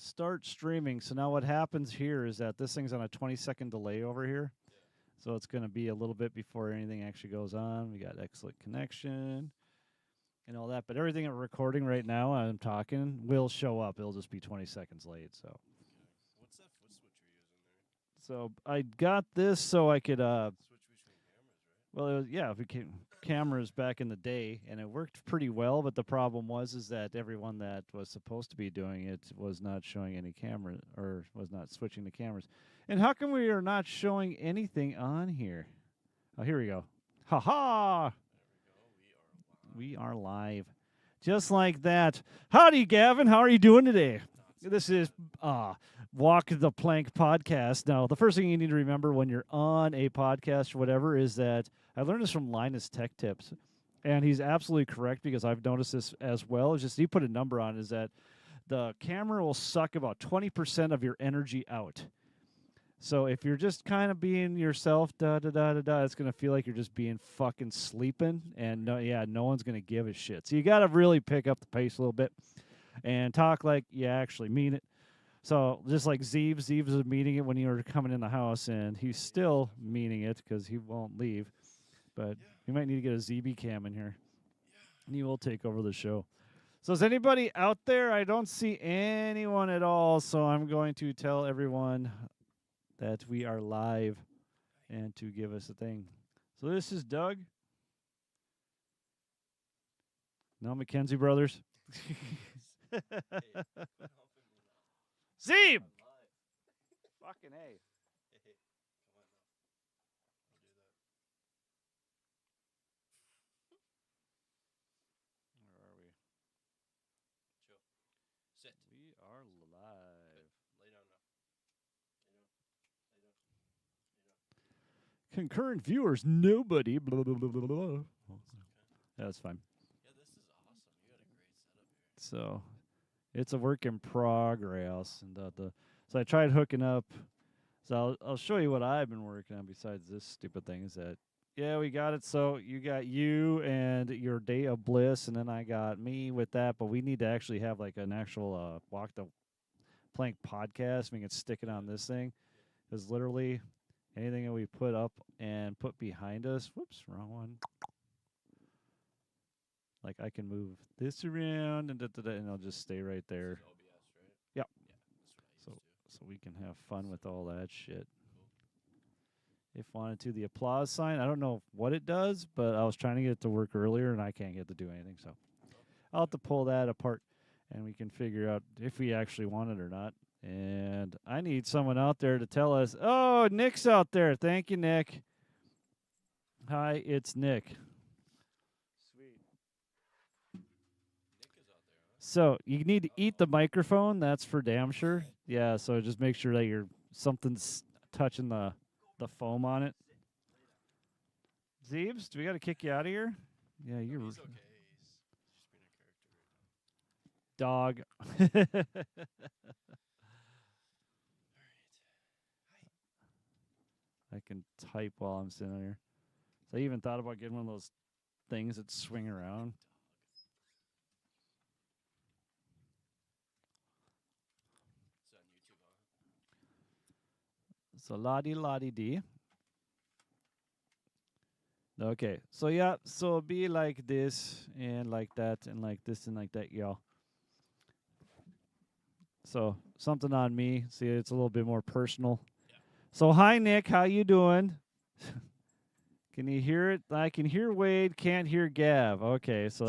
Start streaming. So now what happens here is that this thing's on a 20-second delay over here. So it's going to be a little bit before anything actually goes on. We got excellent connection and all that. But everything I'm recording right now, I'm talking, will show up. It'll just be 20 seconds late. So. What's that foot switch you're using there? So I got this so I could Switch between cameras, right? well, it was, yeah, it became cameras back in the day, and it worked pretty well. But the problem was is that everyone that was supposed to be doing it was not showing any camera or was not switching the cameras. And how come we are not showing anything on here? Oh, here we go. Ha ha! We are live, just like that. Howdy, Gavin. How are you doing today? This is Walk the Plank podcast. Now, the first thing you need to remember when you're on a podcast or whatever is that I learned this from Linus Tech Tips, and he's absolutely correct because I've noticed this as well. It's just he put a number on is that the camera will suck about 20% of your energy out. So if you're just kind of being yourself, it's going to feel like you're just being fucking sleeping, and no one's going to give a shit. So you got to really pick up the pace a little bit and talk like you actually mean it. So just like Zeeves was meaning it when you were coming in the house, and he's still meaning it because he won't leave. But we might need to get a ZB cam in here, and he will take over the show. So is anybody out there? I don't see anyone at all, so I'm going to tell everyone that we are live and to give us a thing. So this is Doug. No McKenzie Brothers. Zeeb! Fucking A. Where are we? Chill. Sit. We are live. Good. Lay down now. Lay down. Concurrent viewers, nobody. Blah, blah, blah, blah, blah. That's fine. Yeah, this is awesome. You got a great setup here. So it's a work in progress. And so I tried hooking up. So I'll show you what I've been working on besides this stupid thing is that, yeah, we got it. So you got you and your day of bliss, and then I got me with that. But we need to actually have like an actual Walk the Plank podcast. We can stick it on this thing. Because literally anything that we put up and put behind us, whoops, wrong one. Like I can move this around and it'll just stay right there. This is OBS, right? Yep. Yeah, that's what I used So we can have fun with all that shit. If wanted to, the applause sign, I don't know what it does, but I was trying to get it to work earlier and I can't get it to do anything. So I'll have to pull that apart and we can figure out if we actually want it or not. And I need someone out there to tell us, oh, Nick's out there. Thank you, Nick. Hi, it's Nick. Sweet. Nick is out there, huh? So you need to eat the microphone. That's for damn sure. Yeah, so just make sure that something's touching the foam on it. Zeebs, do we got to kick you out of here? Yeah, you're He's okay. He's just being a character. dog. I can type while I'm sitting here. So I even thought about getting one of those things that swing around. It's on YouTube, huh? So la-di-la-di-dee. Okay, so yeah, so it'll be like this and like that and like this and like that, y'all. So something on me. See, it's a little bit more personal. Yeah. So hi, Nick. How you doing? Can you hear it? I can hear Wade. Can't hear Gav. Okay, so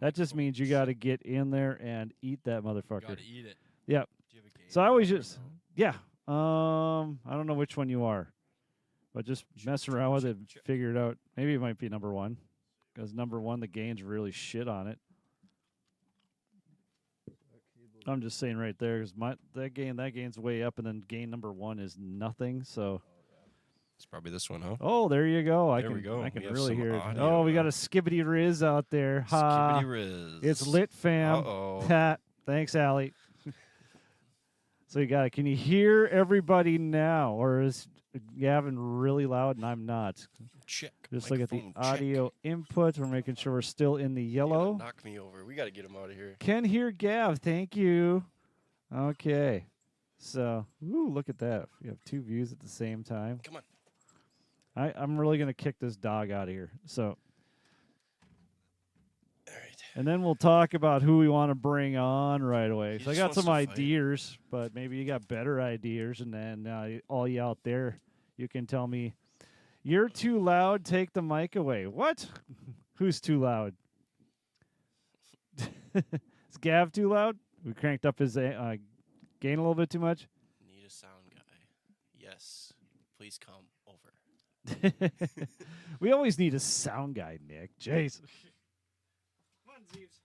that just means you got to get in there and eat that motherfucker. Gotta eat it. Yep. Do you have a game So I always over just now? yeah. I don't know which one you are, but just mess around with it and figure it out. Maybe it might be number 1, because number 1 the gain's really shit on it. I'm just saying right there, because that gain's way up, and then gain number 1 is nothing. So, It's probably this one, huh? oh, there you go. There we go. I can We have really some hear it. audio. Oh, we got a skibbity riz out there. Ha! Skibbity Riz. It's lit, fam. Uh-oh. Thanks, Allie. So you got it. Can you hear everybody now, or is Gavin really loud and I'm not? Check. Just look at the Microphone check. audio input. We're making sure we're still in the You're gonna yellow. knock me over. We gotta get him out of here. Can hear Gav. Thank you. Okay. So, ooh, look at that. You have 2 views at the same time. Come on. I'm really going to kick this dog out of here. So, All right. and then we'll talk about who we want to bring on right away. He So I just got wants some to fight. ideas, but maybe you got better ideas. And then all you out there, you can tell me, you're too loud, take the mic away. What? Who's too loud? Is Gav too loud? We cranked up his gain a little bit too much? Need a sound guy. Yes. Please come over. We always need a sound guy, Nick. Jeez. Come on, Zeeves.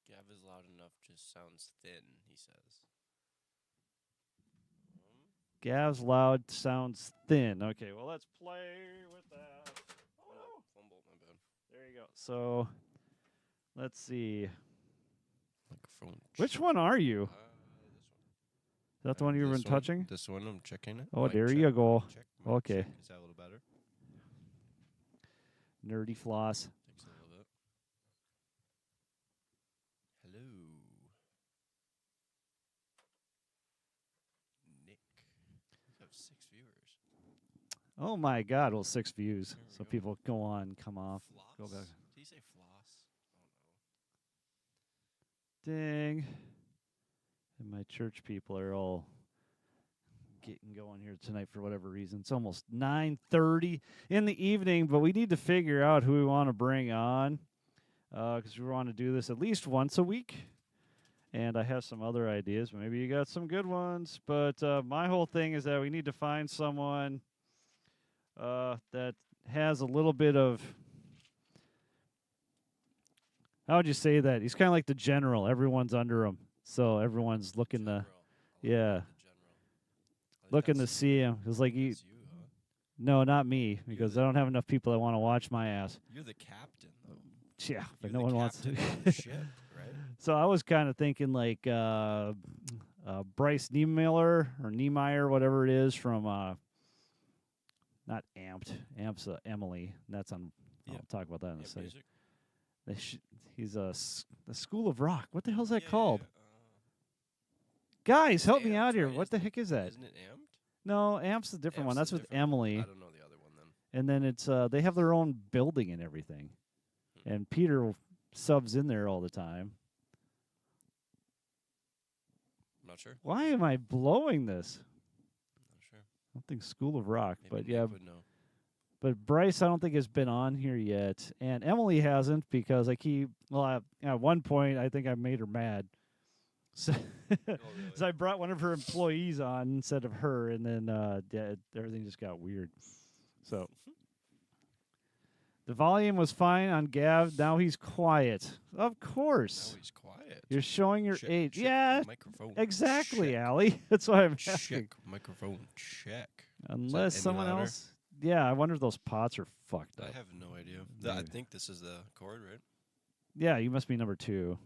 Gav is loud enough, just sounds thin, he says. Gav's loud sounds thin. Okay, well, let's play with that. Oh, fumble, my bad. There you go. So, let's see. Microphone. Which one are you? This one. Is that the one you've been This one. touching? This one, I'm checking it. Oh, Mic there check, you go. mic check, mic Okay. check. Is that a little better? Nerdy floss. Takes a little bit. Hello. Nick. You have 6 viewers. Oh, my God. Well, 6 views. There we So go. people go on, come off, go Floss? back. Did you say floss? Ding. And my church people are all getting going here tonight for whatever reason. It's almost 9:30 in the evening, but we need to figure out who we want to bring on because we want to do this at least once a week. And I have some other ideas, but maybe you got some good ones. But my whole thing is that we need to find someone that has a little bit of, how would you say that? He's kind of like the general. Everyone's under him. So everyone's looking to, General. I yeah, like the general. I think looking to that's- see him. It's like he, that's you, huh? no, not me, because the- I don't have enough people that want to watch my ass. You're the captain, though. Yeah, but You're no the one wants to. captain of the ship, right? So I was kind of thinking like Bryce Niemiller or Niemeyer, whatever it is from, not Amped. Amp's Emily. That's on. I'll Yeah. talk about that in a Yeah, second. music. He's the School of Rock. What the hell's that Yeah, called? yeah, Guys, help me Amped, out here. right? What the heck is that? Isn't it amped? No, Amp's the different one. Amp's That's the with different one. Emily. I don't know the other one then. And then it's they have their own building and everything. And Peter subs in there all the time. I'm not sure. Why am I blowing this? Not sure. I don't think School of Rock, Maybe but Nick yeah. would know. But Bryce, I don't think has been on here yet, and Emily hasn't because I keep. Well, at one point, I think I made her mad. So, Oh, really? so I brought one of her employees on instead of her, and then everything just got weird. So the volume was fine on Gav. Now he's quiet. Of course, Now he's quiet. you're showing your Check, age. check, Yeah, Microphone. exactly, check. Allie. That's why I'm asking. Check. Microphone. Check. Unless any someone louder? else. Yeah, I wonder if those pots are fucked I up. have no idea. I Maybe. think this is the chord, right? Yeah, you must be number 2.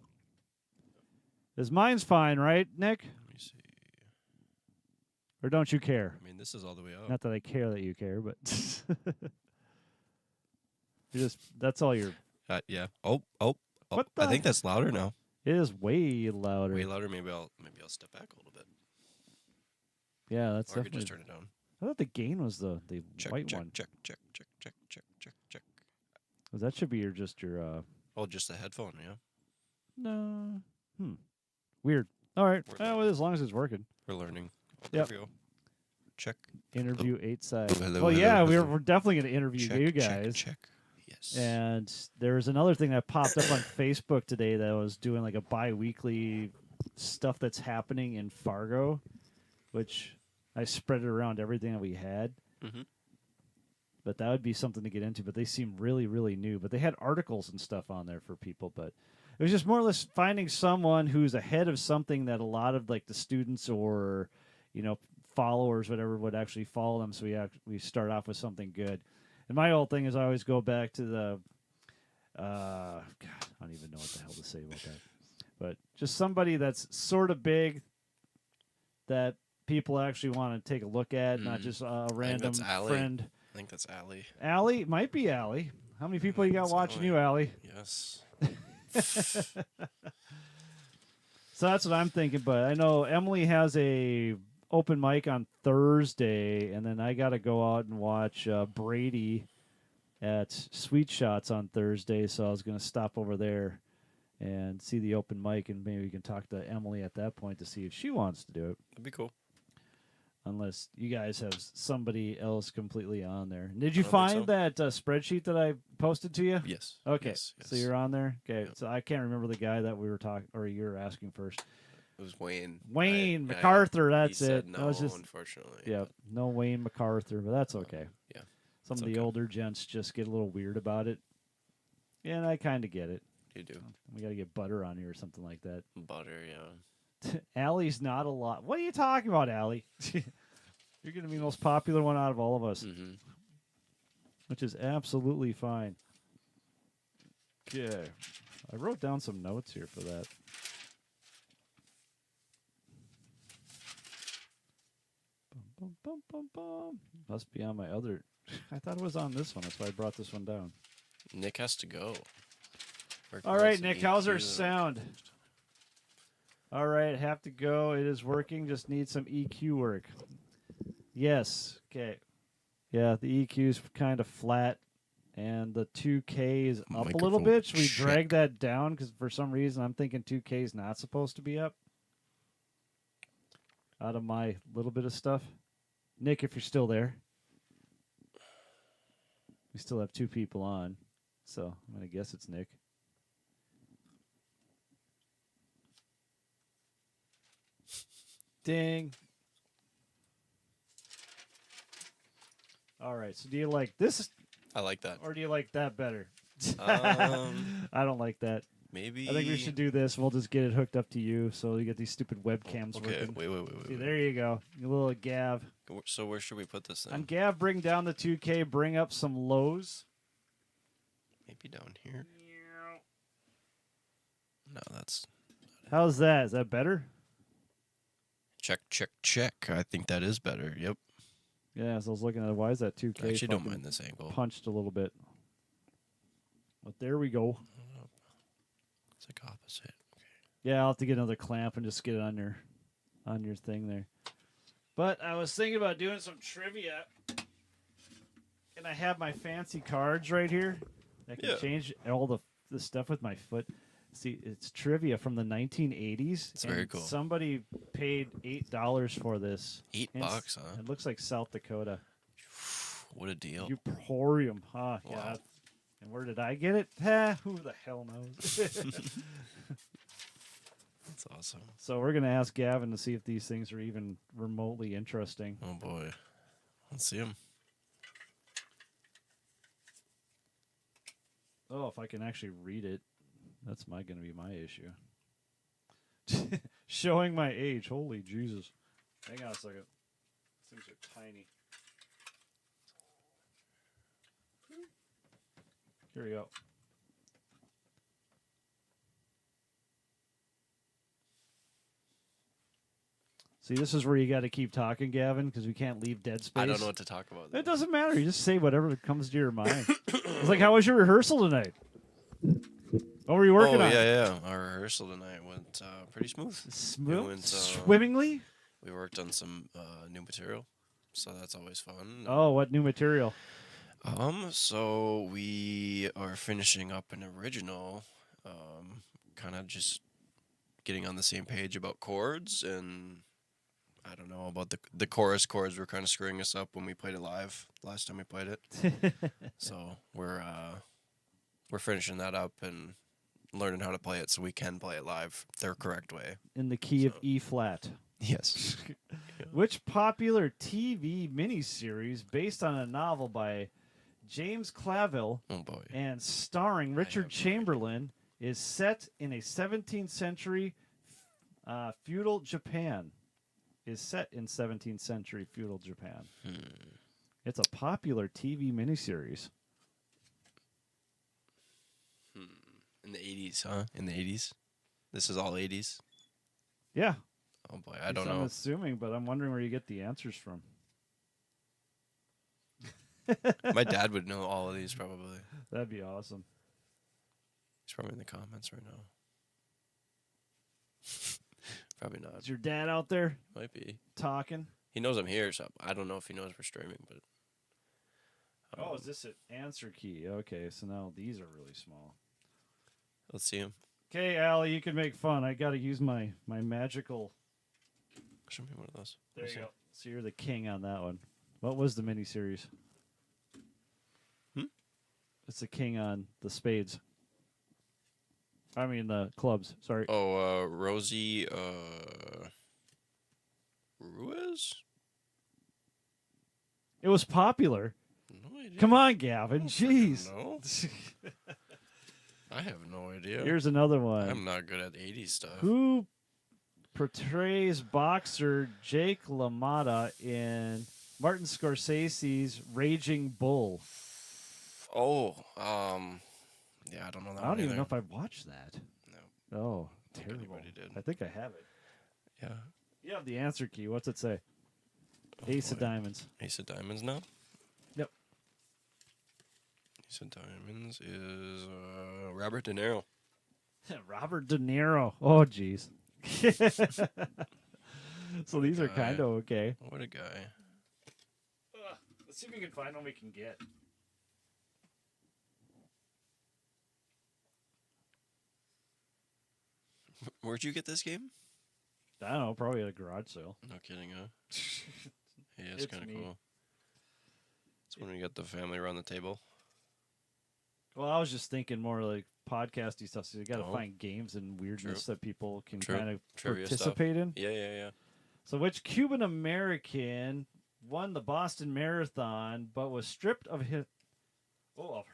Is mine's fine, right, Nick? Let me see. Or don't you care? I mean, this is all the way up. Not that I care that you care, but you that's all your. Yeah. Oh. What I the- think that's louder now. It is way louder. Way louder. Maybe I'll step back a little bit. Yeah, that's Or I could definitely. just turn it down. I thought the gain was the Check. white check. one. Check. Check. Check. Check. Check. Check. Check. Well, that should be your Oh, just the headphone. Yeah. No. Weird. All right. We're Well, as long as it's working. We're learning. Oh, Yep. there we go. Check. Interview 8 side. Hello, Well, hello, yeah, hello. we're definitely gonna interview Check. you Check. guys. Check. Yes. And there was another thing that popped up on Facebook today that was doing like a bi-weekly stuff that's happening in Fargo, which I spread it around everything that we had. Mm-hmm. But that would be something to get into. But they seem really, really new. But they had articles and stuff on there for people. But it was just more or less finding someone who's ahead of something that a lot of like the students or, followers, whatever, would actually follow them. So we start off with something good. And my whole thing is I always go back to the, God, I don't even know what the hell to say about that. But just somebody that's sort of big that people actually want to take a look at, not just a random friend. I think that's Allie. Allie? Might be Allie. How many people you got watching Allie. you, Allie? Yes. So that's what I'm thinking. But I know Emily has a open mic on Thursday, and then I got to go out and watch Brady at Sweet Shots on Thursday. So I was going to stop over there and see the open mic, and maybe we can talk to Emily at that point to see if she wants to do it. That'd be cool. Unless you guys have somebody else completely on there. Did you find that spreadsheet that I posted to you? Yes. Okay. Yes. So you're on there? Okay. Yep. So I can't remember the guy that we were talking, or you were asking first. It was Wayne. Wayne MacArthur, that's he it. said That no, was just, unfortunately. yeah, no Wayne MacArthur, but that's okay. Yeah. Some of the older gents just get a little weird about it. Yeah, and I kind of get it. You do. We got to get Butter on here or something like that. Butter, yeah. Allie's not a lot. What are you talking about, Allie? You're going to be the most popular one out of all of us, which is absolutely fine. Okay. I wrote down some notes here for that. Bum, bum, bum, bum. Must be on my other. I thought it was on this one. That's why I brought this one down. Nick has to go. All right, Nick, how's our sound? All right, have to go. It is working. Just need some EQ work. Yes. Okay. Yeah, the EQ is kind of flat, and the 2K is up a little bit. Should we drag that down? Because for some reason, I'm thinking 2K is not supposed to be up. Out of my little bit of stuff. Nick, if you're still there. We still have two people on, so I'm going to guess it's Nick. Ding. All right, so do you like this? I like that. Or do you like that better? I don't like that. Maybe. I think we should do this. We'll just get it hooked up to you so you get these stupid webcams working. Wait. See, there you go. You little Gav. So where should we put this then? On Gav, bring down the 2K, bring up some lows. Maybe down here. No, that's... How's that? Is that better? Check. I think that is better. Yep. Yeah, so I was looking at it. Why is that 2K? I actually don't mind this angle. Punched a little bit. But there we go. It's like opposite. Okay. Yeah, I'll have to get another clamp and just get it on your thing there. But I was thinking about doing some trivia, and I have my fancy cards right here. I can change all the stuff with my foot. See, it's trivia from the 1980s. It's very cool. Somebody paid $8 for this. $8, huh? It looks like South Dakota. What a deal. Uporium, huh? Wow. Yeah. And where did I get it? Who the hell knows? That's awesome. So we're going to ask Gavin to see if these things are even remotely interesting. Oh, boy. Let's see them. Oh, if I can actually read it. That's going to be my issue. Showing my age. Holy Jesus. Hang on a second. These things are tiny. Here we go. See, this is where you got to keep talking, Gavin, because we can't leave dead space. I don't know what to talk about. It doesn't matter. You just say whatever comes to your mind. It's like, how was your rehearsal tonight? What were you working on? Yeah. Our rehearsal tonight went pretty smooth. Smooth? Swimmingly? We worked on some new material, so that's always fun. Oh, what new material? So we are finishing up an original, kind of just getting on the same page about chords, and I don't know about the chorus chords were kind of screwing us up when we played it live last time we played it. So we're we're finishing that up and learning how to play it so we can play it live their correct way. In the key of So- E flat. Yes. Which popular TV miniseries based on a novel by James Clavell Oh boy. and starring Richard have no Chamberlain is set in a 17th century feudal Japan? Is set in 17th century feudal Japan. It's a popular TV miniseries. In the 80s, huh? In the 80s? This is all 80s? Yeah. Oh boy, I don't I'm know. assuming, but I'm wondering where you get the answers from. My dad would know all of these probably. That'd be awesome. He's probably in the comments right now. Probably not. Is your dad out there Might be. talking? He knows I'm here, so I don't know if he knows we're streaming, but. Oh, is this an answer key? Okay, so now these are really small. Let's see him. Okay, Allie, you can make fun. I got to use my magical. Show me one of those. There Let's you see. go. So you're the king on that one. What was the miniseries? It's the king on the spades. I mean the clubs. Sorry. Oh, Rosie Ruiz? It was popular. No idea. Come on, Gavin. Jeez. No. I have no idea. Here's another one. I'm not good at 80s stuff. Who portrays boxer Jake LaMotta in Martin Scorsese's Raging Bull? Oh, yeah, I don't know that I one don't even either. know if I've watched that. No. Oh, think terrible. anybody did. I think I have it. Yeah. You have the answer key. What's it say? Oh, Ace of boy. Diamonds. Ace of Diamonds now? Yep. Ace of Diamonds is Robert De Niro. Robert De Niro. Oh, jeez. So these are guy. kind of okay. What a guy. Let's see if we can find one we can get. Where'd you get this game? I don't know. Probably at a garage sale. No kidding, huh? Yeah, it's It's kind of me. cool. It's when we got the family around the table. Well, I was just thinking more like podcasty stuff. So you got to Oh. find games and weirdness True. that people can True. kind of Trivia stuff. participate in. Yeah. So, which Cuban American won the Boston Marathon but was stripped of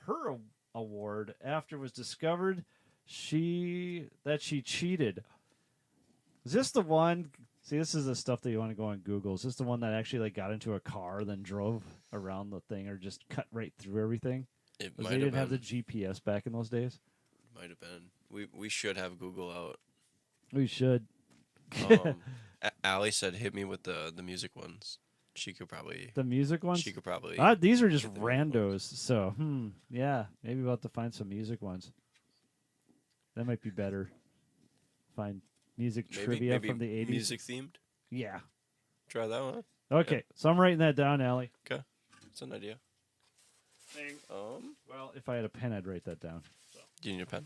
her award after it was discovered she cheated? Is this the one? See, this is the stuff that you want to go on Google. Is this the one that actually like got into a car, then drove around the thing, or just cut right through everything? It Because might they have didn't been. have the GPS back in those days. Might have been. We should have Google out. We should. Allie said, "Hit me with the music ones." She could probably. The music ones. She could probably. These are just get the music randos. ones. So, yeah, maybe we'll have to find some music ones. That might be better. Find music trivia maybe from the 80s. Music themed. Yeah. Try that one. Okay, so I'm writing that down, Allie. Okay, it's an idea. Well, if I had a pen, I'd write that down. Do you need a pen?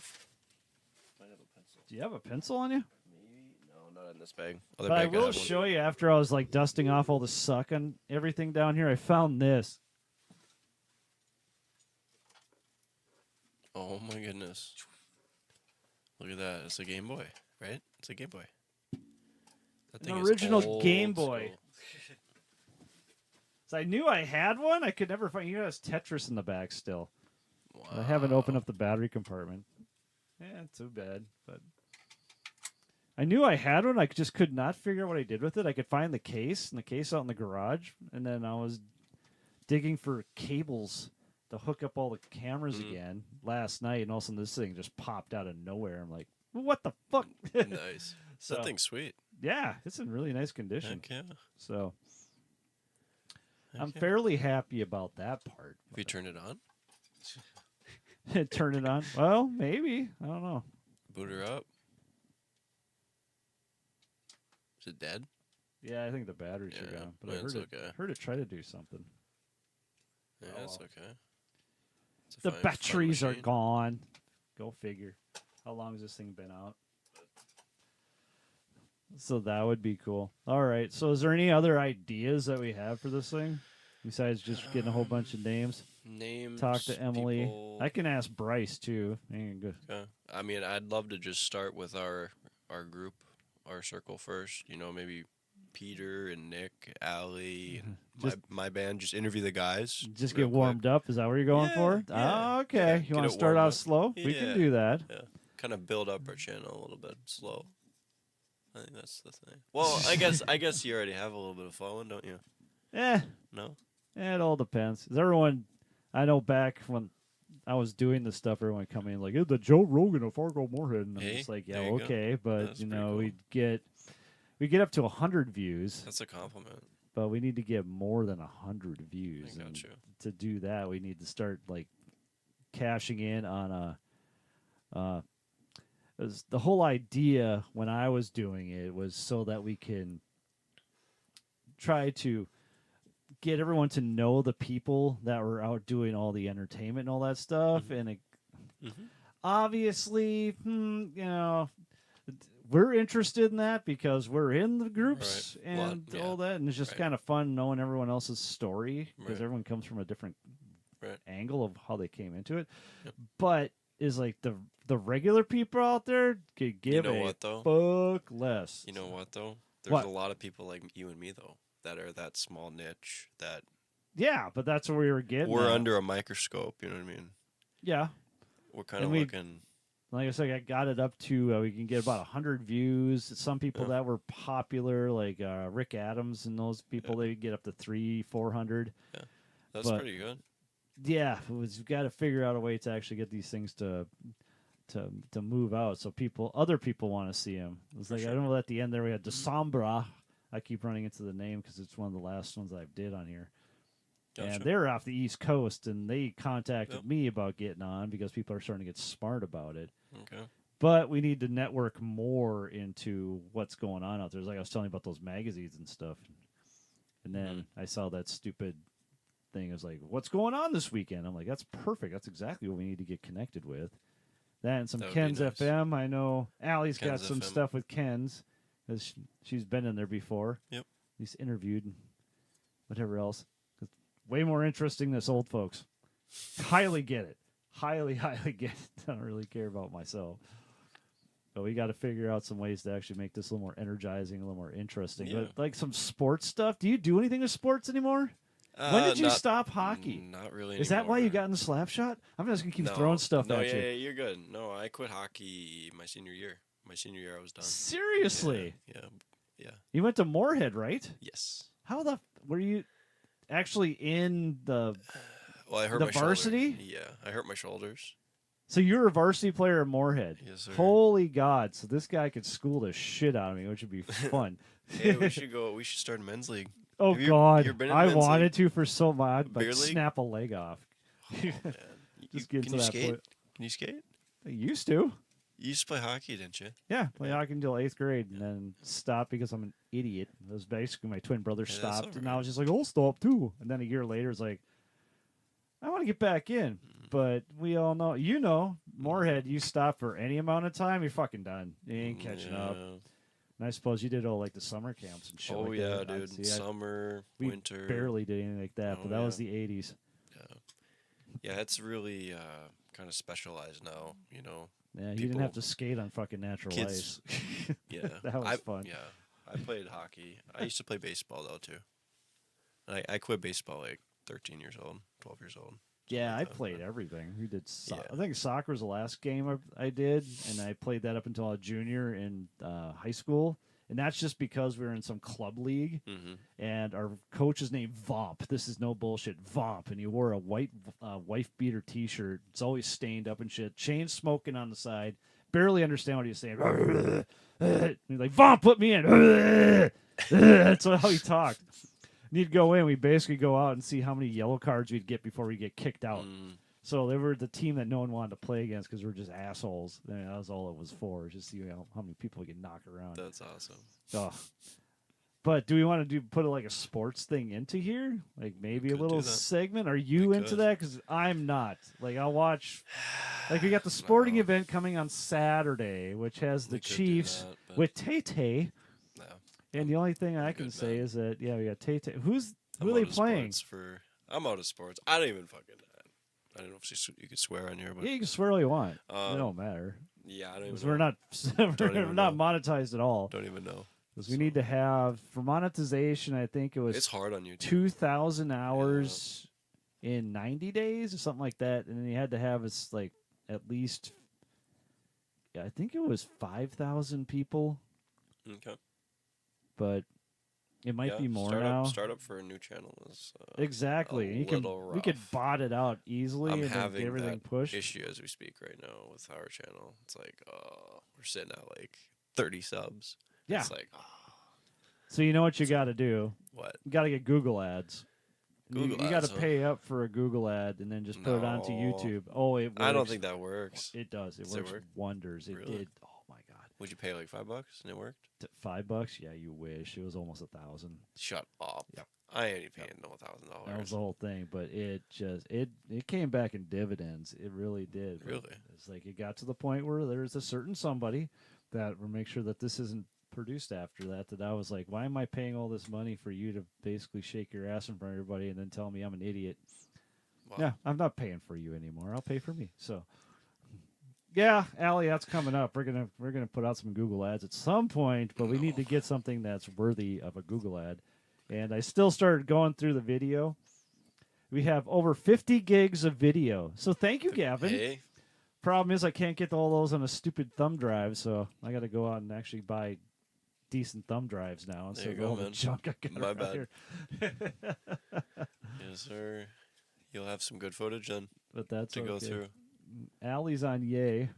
Might have a pencil. Do you have a pencil on you? Maybe. No, not in this bag. Other But I bag will had one. show you after I was like dusting off all the suck and everything down here. I found this. Oh my goodness! Look at that. It's a Game Boy, right? It's a Game Boy. That An is original old Game Boy. school. So I knew I had one. I could never find. You know, there's Tetris in the back still. Wow. I haven't opened up the battery compartment. Yeah, too bad. But I knew I had one. I just could not figure out what I did with it. I could find the case and the case out in the garage, and then I was digging for cables to hook up all the cameras again last night, and all of a sudden this thing just popped out of nowhere. I'm like, what the fuck? Nice. So, That thing's sweet. yeah, it's in really nice condition. Heck yeah. So I'm Heck yeah. fairly happy about that part. Have you turned it on? Turn it on? Well, maybe. I don't know. Boot her up. Is it dead? Yeah, I think the batteries are Yeah, gone. But I that's heard it, okay. heard it try to do something. Yeah, Oh, that's well. okay. It's a The fine batteries are machine. gone. Go figure. How long has this thing been out? So that would be cool. All right. So is there any other ideas that we have for this thing besides just getting a whole bunch of names? Names. talk to Emily. People. I can ask Bryce too. Good. Okay. I mean, I'd love to just start with our group, our circle first. You know, maybe Peter and Nick, Allie, and my band. Just interview the guys. Just real get warmed up. Is that what you're going for? Yeah, Oh, okay. yeah, You get want it to start warmed out up. slow? We can Yeah. do that. Yeah. Kind of build up our channel a little bit slow. I think that's the thing. Well, I guess you already have a little bit of following, don't you? No. It all depends. Is everyone? I know back when I was doing this stuff, everyone come in like, "It's the Joe Rogan of Fargo Moorhead," and I'm Hey, just like, "Yeah, there you go. okay," but That's you pretty know, cool. we get up to 100 views, That's a compliment. but we need to get more than 100 views. I And got you. to do that, we need to start like cashing in on the whole idea when I was doing it was so that we can try to get everyone to know the people that were out doing all the entertainment and all that stuff. Mm-hmm. And it, Mm-hmm. obviously, you know, we're interested in that because we're in the groups Right. Well, and yeah. all that. And it's just Right. kind of fun knowing everyone else's story because Right. everyone comes from a different Right. angle of how they came into it. Yep. But is like the regular people out there could give know a what, though? fuck less. You know what though? There's What? a lot of people like you and me though that are that small niche that Yeah, but that's what we were getting. we're at. under a microscope. You know what I mean? Yeah. We're kind of And we- looking. Like I said, I got it up to we can get about 100 views. Some people Yeah. that were popular, like Rick Adams and those people, they get up to 300-400. That's but- pretty good. Yeah, we've got to figure out a way to actually get these things to move out so other people want to see them. It was For like sure. I don't know at the end there we had Decembra. I keep running into the name because it's one of the last ones I did on here. Gotcha. And they're off the East Coast, and they contacted Yep. me about getting on because people are starting to get smart about it. Okay. But we need to network more into what's going on out there. Like I was telling you about those magazines and stuff. And then Mm-hmm. I saw that stupid thing. It was like, what's going on this weekend? I'm like, that's perfect. That's exactly what we need to get connected with. That and some That would be Ken's nice. FM. I know Allie's got Ken's some FM. stuff with Ken's because she's been in there before. Yep. He's interviewed and whatever else. It's way more interesting than us old folks. Highly get it. Highly get it. I don't really care about myself. But we got to figure out some ways to actually make this a little more energizing, a little more interesting. Yeah. But like some sports stuff. Do you do anything with sports anymore? When did you stop hockey? Not really. Is that why you anymore. got in the slap shot? I'm just gonna keep No. throwing stuff no, at yeah, you. yeah, you're good. No, I quit hockey my senior year. My senior year, I was done. Seriously, Yeah. you went to Moorhead, right? Yes. How the were you actually in the? Well, I hurt The my shoulder. varsity? Yeah, I hurt my shoulders. So you were a varsity player at Moorhead. Yes, sir. Holy God! So this guy could school the shit out of me, which would be fun. Hey, we should go. We should start a men's league. Oh Have you- God! you been in I men's wanted league? to for so much, but Beer league? snap a leg off. Oh, man. Just get can to you that skate? point. Can you skate? I used to. You used to play hockey, didn't you? Yeah, play hockey until 8th grade, and then stopped because I'm an idiot. It was basically my twin brother Yeah, that's stopped, and I alright. was just like, "I'll stop too." And then a year later, it's like, I want to get back in, but we all know, Moorhead. You stop for any amount of time, you're fucking done. You ain't catching up. Yeah. And I suppose you did all like the summer camps and shit. Oh like yeah, that. dude. See, Summer, we winter. barely did anything like that, Oh, but that was yeah. the 80s. Yeah, it's really kind of specialized now. You know. Yeah, you didn't have People- to skate on fucking natural Kids- ice. Yeah. That was fun. Yeah. I played hockey. I used to play baseball though too. And I quit baseball like 13 years old, 12 years old. Yeah, I like that, played but- everything. We did. Yeah. I think soccer was the last game I did, and I played that up until I was junior in high school. And that's just because we were in some club league, Mm-hmm. and our coach is named Vomp. This is no bullshit, Vomp. And he wore a white wife beater T-shirt. It's always stained up and shit. Chain smoking on the side. Barely understand what he's saying. And he's like, Vomp, put me in. That's how he talked. And he'd go in. We basically go out and see how many yellow cards we'd get before we get kicked out. Mm, So they were the team that no one wanted to play against because we were just assholes. I mean, that was all it was for, just see how many people we could knock around. that's awesome. Ugh. But do we want to put like a sports thing into here? Like maybe a could little do that. segment? Are you We into could. that? Because I'm not. Like I'll watch. Like we got the sporting No. event coming on Saturday, which has the We could do Chiefs that, but with Tay. no. And the only thing I I'm can good, say man. is that we got Tay. Who I'm are they out of playing? sports I'm out of sports. I don't even fucking. I don't know if you could swear on here, but Yeah, you can swear all you want. It um, don't matter. yeah, I don't 'Cause even we're know. not Don't we're even not know. monetized at all. Don't even know. Because we need to have for monetization. I think it was It's hard on YouTube. 2,000 hours in 90 days or something like that, and then you had to have us like at least. Yeah, I think it was 5,000 people, Okay. but it might be more startup, now. Startup for a new channel is Exactly. a You can little we could rough. bot it out easily I'm and then having get everything that pushed. issue as we speak right now with our channel. It's like, we're sitting at like 30 subs. Yeah. It's like, So you know what you got to do? what? You got to get Google ads. You got ads, to huh? pay up for a Google ad and then just put it onto No. YouTube. Oh, it works. I don't think that works. It does. It Does it works work? wonders. It Really? did. Oh my god. Would you pay like $5 and it worked? $5? Yeah, you wish. It was almost 1,000. Shut up. Yep. I ain't paying no $1,000. That was the whole thing. But it just it came back in dividends. It really did. But Really? it's like it got to the point where there's a certain somebody that will make sure that this isn't produced after that. That I was like, why am I paying all this money for you to basically shake your ass in front of everybody and then tell me I'm an idiot? Wow. Yeah, I'm not paying for you anymore. I'll pay for me. So, yeah, Allie, that's coming up. We're gonna put out some Google ads at some point, but we need to get something that's worthy of a Google ad. And I still started going through the video. We have over 50 gigs of video. So thank you, Gavin. Hey, Problem is I can't get all those on a stupid thumb drive, so I got to go out and actually buy decent thumb drives now instead you of go, all the man. junk I got My around bad. here. yes, sir. You'll have some good footage then But that's to go okay. through. Allie's on yay.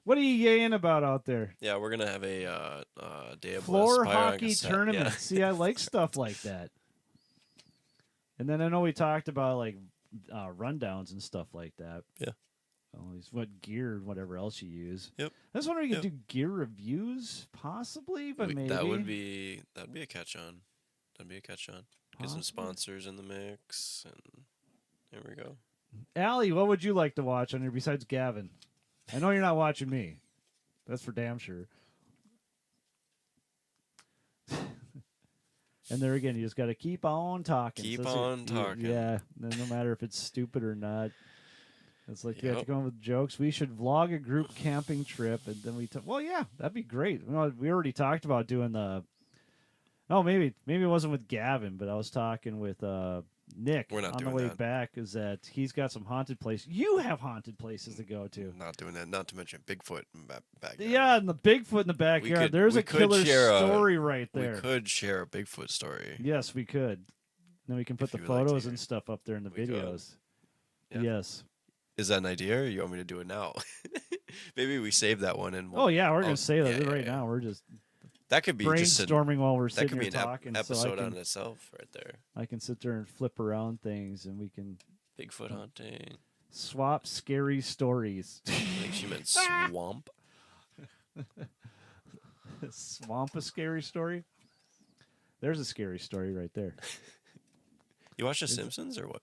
What are you yaying about out there? Yeah, we're gonna have a day of Floor Bliss, Pyre on hockey cassette. tournament. Yeah. See, I like stuff like that. And then I know we talked about like rundowns and stuff like that. Yeah. Always what gear, whatever else you use. Yep. I was wondering if you Yep. could do gear reviews, possibly, but maybe That'd be a catch on. That'd be a catch on. Get some Possibly. sponsors in the mix, and there we go. Allie, what would you like to watch on here besides Gavin? I know you're not watching me. That's for damn sure. And there again, you just got to keep on talking. Keep So on talking. Yeah, then no matter if it's stupid or not. It's like you have to Yep. go in with jokes. We should vlog a group camping trip, and then well, yeah, that'd be great. We already talked about doing the. Oh, maybe it wasn't with Gavin, but I was talking with Nick We're not on the doing way that. back. Is that he's got some haunted places? You have haunted places to go to. Not doing that. Not to mention Bigfoot in the backyard. Yeah, and the Bigfoot in the backyard. could- There's we a could killer share a- story right We there. could share a Bigfoot story. Yes, we could. Then we can put If the you would like to photos hear and it. stuff up there in the We could. videos. Yeah. Yes. Is that an idea, or you want me to do it now? Maybe we save that one and Oh yeah, we're gonna say that yeah, right yeah. now. We're just That could be just brainstorming while we're that sitting could be here an talking. episode so on itself, right there. I can sit there and flip around things, and we can Bigfoot hunting. swap scary stories. I think she meant swamp. Swamp a scary story. There's a scary story right there. You watch The Simpsons or what?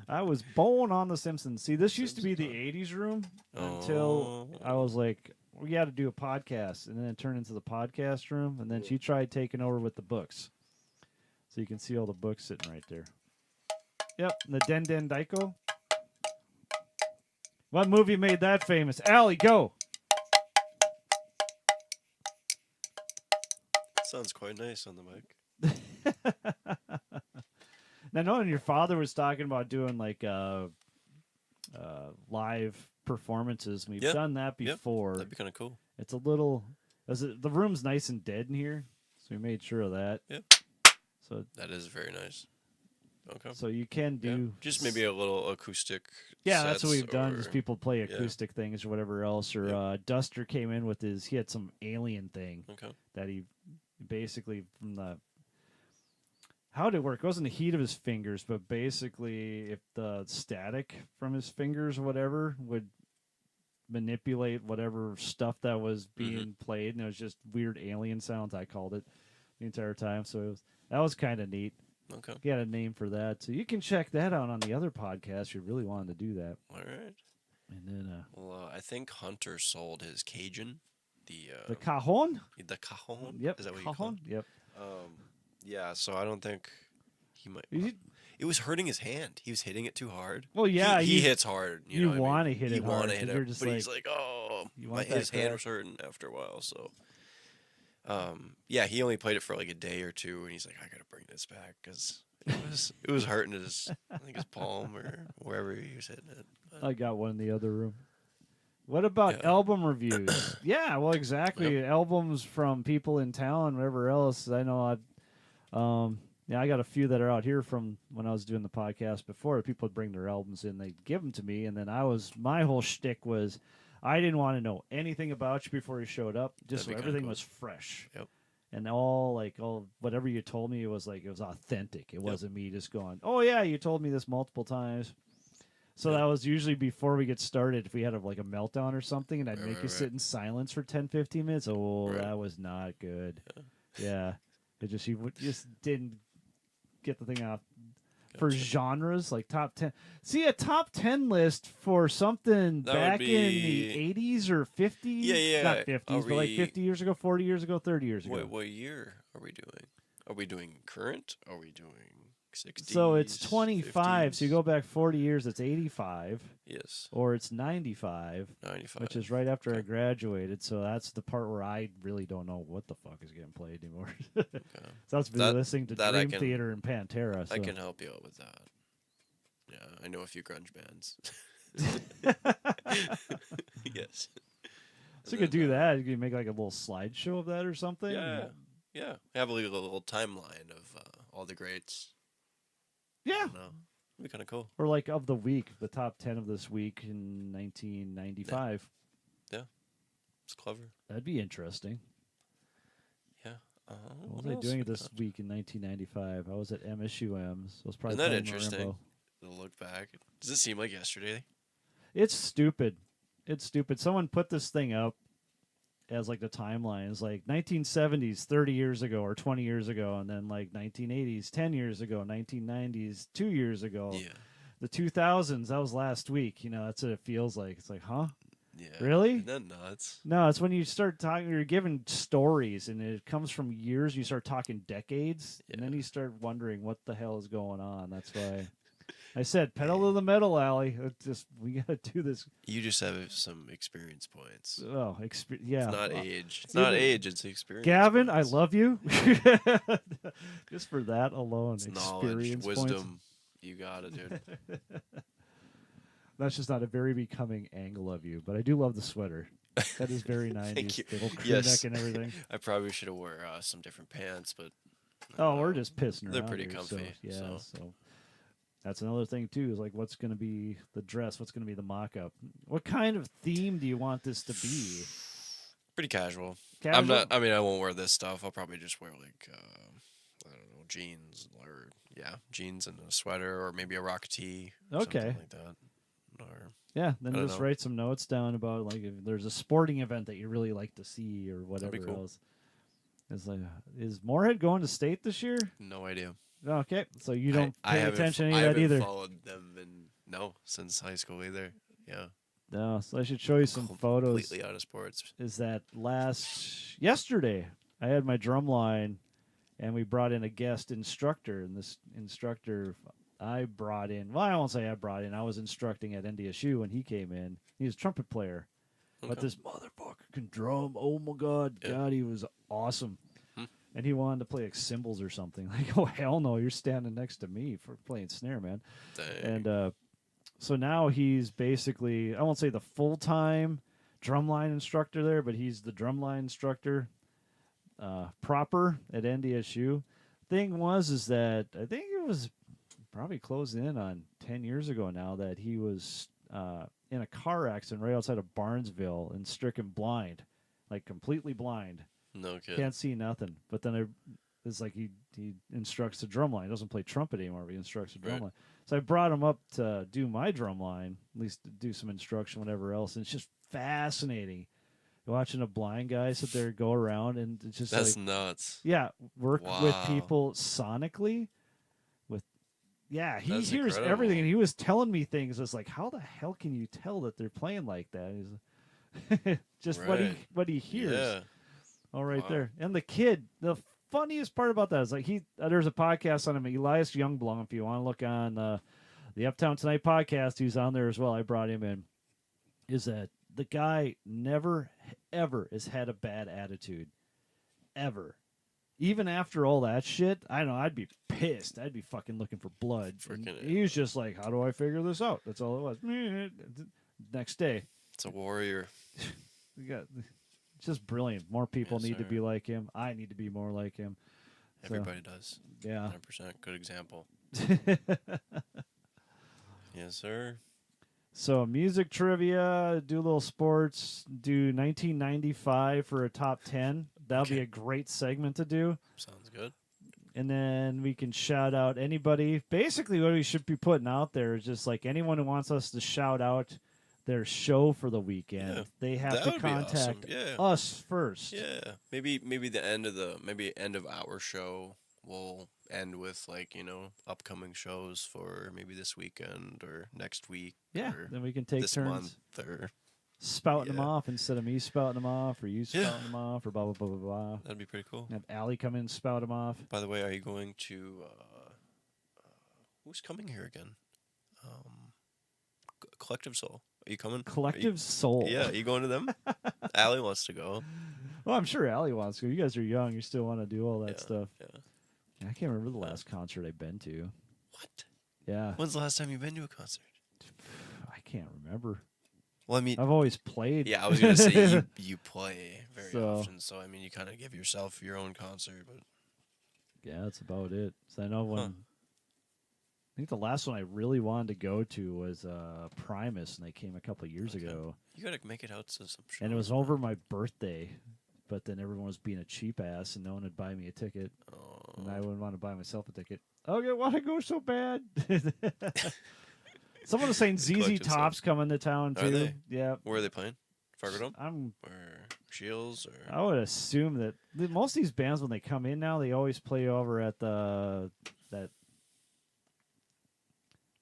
I was born on The Simpsons. See, this used to be the Simpsons, 80s room until I was like, we got to do a podcast. And then it turned into the podcast room. And then she tried taking over with the books. So you can see all the books sitting right there. Yep, and the Den Den Daiko. What movie made that famous? Allie, go! Sounds quite nice on the mic. Now, knowing your father was talking about doing like live performances. We've Yeah, done that yeah, before. That'd be kind of cool. It's a little. The room's nice and dead in here, so we made sure of that. Yep. So That is very nice. Okay. so you can Yeah. do Just maybe a little acoustic. Yeah, that's what sets we've done. or- Is people play yeah. acoustic things or whatever else. Or Yep. Duster came in with his. He had some alien thing Okay. that he basically from the. How did it work? It wasn't the heat of his fingers, but basically, if the static from his fingers or whatever would manipulate whatever stuff that was being played, and it was just weird alien sounds. I called it the entire time, so that was kind of neat. Okay. He had a name for that, so you can check that out on the other podcast. You really wanted to do that, All right. and then Well, I think Hunter sold his Cajun. the cajon. The cajon. Yep, Is that what you call cajon. it? Yep. Yeah. So I don't think he might. You- It was hurting his hand. He was hitting it too hard. Well, yeah, he you- hits hard. You know what I mean? want to hit You it wanna hard. hit 'Cause it, you're just but like, he's like, oh, you my want his that hand crack. was hurting after a while. So, yeah, he only played it for like a day or two, and he's like, I gotta bring this back because it was hurting his, I think his palm or wherever he was hitting it. But, I got one in the other room. What about Yeah. album reviews? Yeah, well, exactly. Albums from people in town, whatever else. I know yeah, I got a few that are out here from when I was doing the podcast before. People would bring their albums in, they'd give them to me, and then my whole shtick was I didn't want to know anything about you before you showed up. Just so That'd be kinda everything cool. was fresh. Yep. And all whatever you told me, it was authentic. It wasn't me just going, oh yeah, you told me this multiple times. So Yep. that was usually before we get started. If we had a meltdown or something, and I'd Right, make right, you right. sit in silence for 10, 15 minutes. Oh, Right. that was not good. Yeah. It just you just didn't get the thing off. For Gotcha. genres, like top 10. See, a top 10 list for something That would back in the be- 80s or 50s? Yeah, yeah. Not 50s, Are but like we- 50 years ago, 40 years ago, 30 years ago. What year are we doing? Are we doing current? Are we doing 60s? So it's 25. So you 50s? go back 40 years, it's 85. Yes, Or it's 95, 95. which is right after I Okay. graduated. So that's the part where I really don't know what the fuck is getting played anymore. Okay. So I was busy That- listening to that I Dream can- Theater and Pantera. So. I can help you out with that. Yeah, I know a few grunge bands. Yes. So you could do that. You could make like a little slideshow of that or something. Yeah, yeah. Have a little timeline of all the greats. Yeah. No, it'd be kind of cool. Or like of the week, the top 10 of this week in 1995. It's clever. That'd be interesting. Yeah. What was I doing this week in 1995? I was at MSUM's. I was probably Isn't that playing interesting? Marimba. To look back, does it seem like yesterday? It's stupid. It's stupid. Someone put this thing up as like the timeline. It's like 1970s, 30 years ago or 20 years ago, and then like 1980s, 10 years ago, 1990s, 2 years ago. Yeah. The 2000s, that was last week. You know, that's what it feels like. It's like, huh? Yeah. Really? Isn't that nuts? No, it's when you start talking, you're given stories, and it comes from years. You start talking decades, and then Yeah. you start wondering what the hell is going on. That's why I said, pedal to the metal, Allie. We got to do this. You just have some experience points. Oh, yeah. It's not age. It's Yeah, not but- age. It's experience. Gavin, I points. love you. Just for that alone, It's knowledge, experience wisdom. points. You got it, dude. That's just not a very becoming angle of you, but I do love the sweater. That is very 90s. Thank you. The little crew Yes. neck and everything. I probably should have wore some different pants, but Oh, we're just pissing around. They're pretty here, comfy, So, so. that's another thing too. Is like, what's going to be the dress? What's going to be the mock-up? What kind of theme do you want this to be? pretty casual. Casual? I'm not. I mean, I won't wear this stuff. I'll probably just wear like I don't know, jeans or jeans and a sweater or maybe a rock tee. Or Okay. something like that. Or Yeah, then I don't just know. write some notes down about like if there's a sporting event that you really like to see or whatever be cool. else. It's like, is Moorhead going to state this year? no idea. Okay, so you don't I pay haven't attention I to any of that haven't either. followed them since high school either. Yeah. No, so I should show you some photos. Completely out of sports. Is that yesterday I had my drum line and we brought in a guest instructor, and this instructor I brought in, well, I won't say I brought in, I was instructing at NDSU when he came in. He was a trumpet player, but Okay. this motherfucker can drum. Oh my God, Yeah. God, he was awesome. Hmm. And he wanted to play like cymbals or something. Like, oh hell no, you're standing next to me for playing snare, man. Dang. And so now he's basically, I won't say the full-time drumline instructor there, but he's the drumline instructor proper at NDSU. Thing is that I think it was probably closing in on 10 years ago now that he was in a car accident right outside of Barnesville and stricken blind, like completely blind. no kid. Can't see nothing. But then it's like he instructs the drum line. He doesn't play trumpet anymore, but he instructs the drum Right. line. So I brought him up to do my drum line, at least to do some instruction, whatever else. And it's just fascinating watching a blind guy sit there go around, and it's just That's like, nuts. yeah, work with Wow. people sonically. He That's hears incredible. everything, and he was telling me things. It's like, how the hell can you tell that they're playing like that? He's just Right. what he hears. Yeah. All right Wow. there. And the kid, the funniest part about that is like there's a podcast on him, Elias Youngblom. If you want to look on the Uptown Tonight podcast, he's on there as well. I brought him in. Is that the guy never ever has had a bad attitude, ever. Even after all that shit, I don't know, I'd be pissed. I'd be fucking looking for blood. He was just like, how do I figure this out? That's all it was. Next day. It's a warrior. It's just brilliant. More people need to be like him. I need to be more like him. Everybody does. Yeah. 100%. Good example. Yes, sir. So music trivia, do a little sports, do 1995 for a top 10. That'll be a great segment to do. Sounds good. And then we can shout out anybody. Basically, what we should be putting out there is just like anyone who wants us to shout out their show for the weekend. Yeah, they have to contact us first. Yeah, maybe the end of our show we'll end with like upcoming shows for maybe this weekend or next week. Yeah, or then we can take this turns month or spouting them off instead of me spouting them off or you spouting them off or blah blah blah blah blah. That'd be pretty cool. Have Allie come in and spout them off. By the way, are you going to who's coming here again? Collective Soul. Are you coming? Collective Soul. Yeah, are you going to them? Allie wants to go. Well, I'm sure Allie wants to. You guys are young. You still want to do all that stuff. Yeah. I can't remember the last concert I've been to. What? Yeah. When's the last time you've been to a concert? I can't remember. Well, I mean, I've always played. Yeah, I was gonna say you play very often, so I mean, you kind of give yourself your own concert, but yeah, that's about it. So I know when. I think the last one I really wanted to go to was Primus, and they came a couple of years ago. You gotta make it out to some shows. And it was over my birthday, but then everyone was being a cheap ass, and no one would buy me a ticket. Oh. And I wouldn't want to buy myself a ticket. Okay, why I go so bad? Someone was saying ZZ Top's coming to town too. Are they? Yeah. Where are they playing? Fargo Dome? Or Shields? Or I would assume that most of these bands, when they come in now, they always play over at the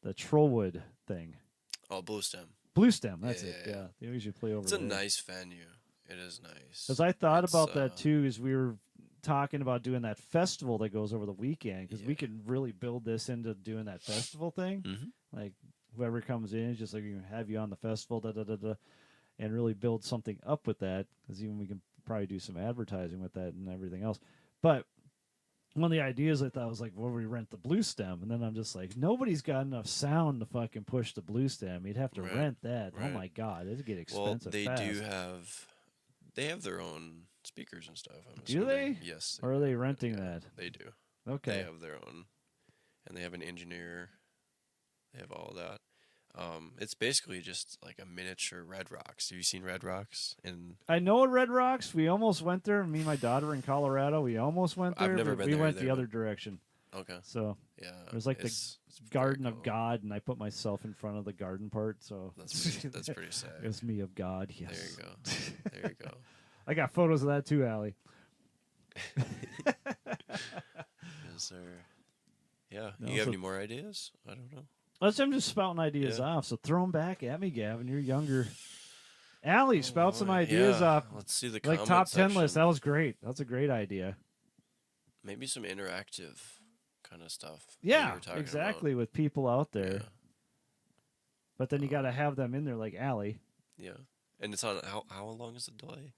Trollwood thing. Oh, Blue Stem. Blue Stem, that's it. Yeah, they usually play over. It's a nice venue. It is nice. Because I thought about that too, as we were talking about doing that festival that goes over the weekend, because we can really build this into doing that festival thing. Mm-hmm. Like whoever comes in is just like, we can have you on the festival, and really build something up with that. Because even we can probably do some advertising with that and everything else. But one of the ideas I thought was like, well, we rent the Blue Stem, and then I'm just like, nobody's got enough sound to fucking push the Blue Stem. You'd have to rent that. Right. Oh my god, it'd get expensive. Well, fast. They have their own speakers and stuff. Do they? Yes. Or are they renting that? They do. Okay. They have their own, and they have an engineer. They have all that. It's basically just like a miniature Red Rocks. Have you seen Red Rocks? I know Red Rocks. We almost went there. Me and my daughter in Colorado. We almost went there. I've never been we there. went the other direction. Okay. So yeah, there's like the Garden of God, and I put myself in front of the garden part. So that's pretty sad. It was me of God. Yes. There you go. There you go. I got photos of that too, Allie. Yes, sir. Yeah. No, you have any more ideas? I don't know. I'm just spouting ideas off, so throw them back at me, Gavin. You're younger. Allie, spout some ideas off. Let's see the like top 10 list. That was great. That's a great idea. Maybe some interactive kind of stuff. Yeah, exactly, with people out there. Yeah. But then you got to have them in there like Allie. Yeah. And it's on, how long is the delay?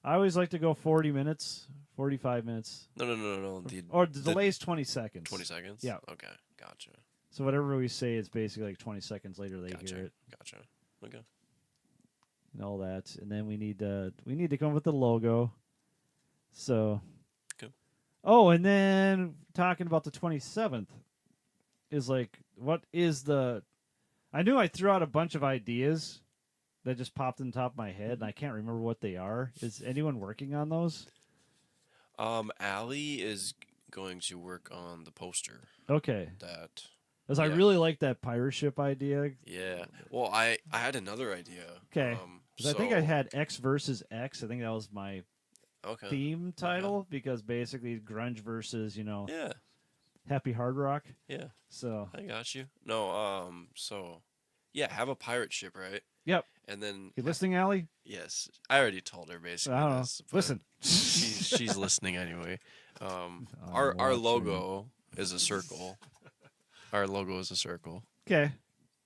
I always like to go 40 minutes, 45 minutes. No. Or the delay is 20 seconds. 20 seconds? Yeah. Okay, gotcha. So whatever we say, it's basically like 20 seconds later they hear it. Gotcha. Okay. And all that. And then we need to come up with the logo. So. Okay. Oh, and then talking about the 27th is like, what is the... I knew I threw out a bunch of ideas that just popped in the top of my head, and I can't remember what they are. Is anyone working on those? Allie is going to work on the poster. Okay. Because I really like that pirate ship idea. Yeah. Well, I had another idea. Okay. Because I think I had X versus X. I think that was my theme title, because basically grunge versus, happy hard rock. Yeah. So I got you. No, so yeah, have a pirate ship, right? Yep. And then You listening, Allie? yes, I already told her basically. I don't know. This, but Listen. she's listening anyway. I'm Our watching. logo is a circle. Our logo is a circle, Okay.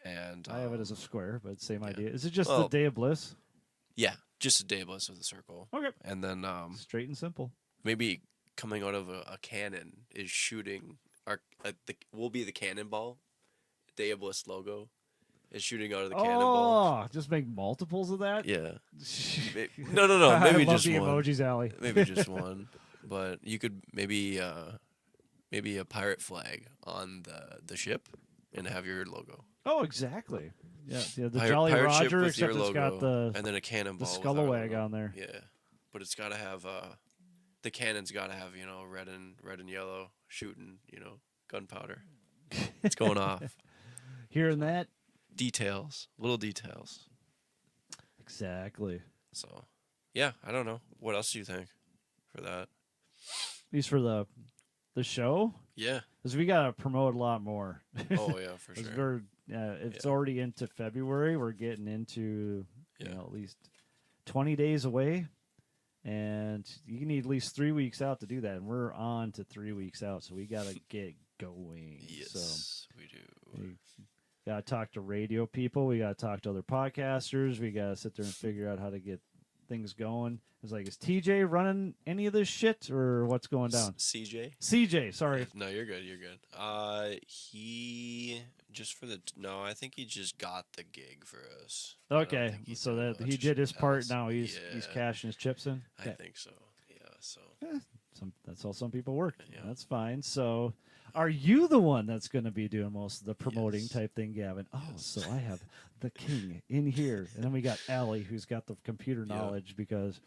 and I have it as a square, but same yeah. idea. Is it just Well, the Day of Bliss? yeah, just a day of Bliss with a circle. Okay. And then Straight and simple. maybe coming out of a cannon is shooting our will be the cannonball. Day of Bliss logo is shooting out of the cannonball. Oh, just make multiples of that? Yeah. No. Maybe I love just the one. emojis, Allie. Maybe just one. But you could maybe a pirate flag on the ship and have your logo. Oh, exactly. Yeah, the Pirate- Jolly pirate ship Roger, with your except it's got logo, the and then a cannonball. with our Scalawag logo. on there. Yeah, but it's got to have the cannon's got to have red and yellow shooting gunpowder. It's going off. Hearing that? Details, little details. Exactly. So, yeah, I don't know. What else do you think for that? At least for the show? Yeah. Because we got to promote a lot more. Oh yeah, for 'Cause sure. it's already into February. We're getting into Yeah. at least 20 days away. And you need at least 3 weeks out to do that. And we're on to 3 weeks out. So we got to get going. Yes, So we do. we got to talk to radio people. We got to talk to other podcasters. We got to sit there and figure out how to get things going. It's like, is TJ running any of this shit or what's going down? CJ. CJ, sorry. No, you're good. You're good. He just for the no, I think he just got the gig for us. I don't Okay, think he's so doing that much he did his part. else. Now he's Yeah, cashing his chips in. I Okay. think so. Yeah. So That's how some people work. Yeah. That's fine. So, are you the one that's going to be doing most of the promoting Yes. type thing, Gavin? Oh, Yes. so I have the king in here, and then we got Allie, who's got the computer Yeah. knowledge because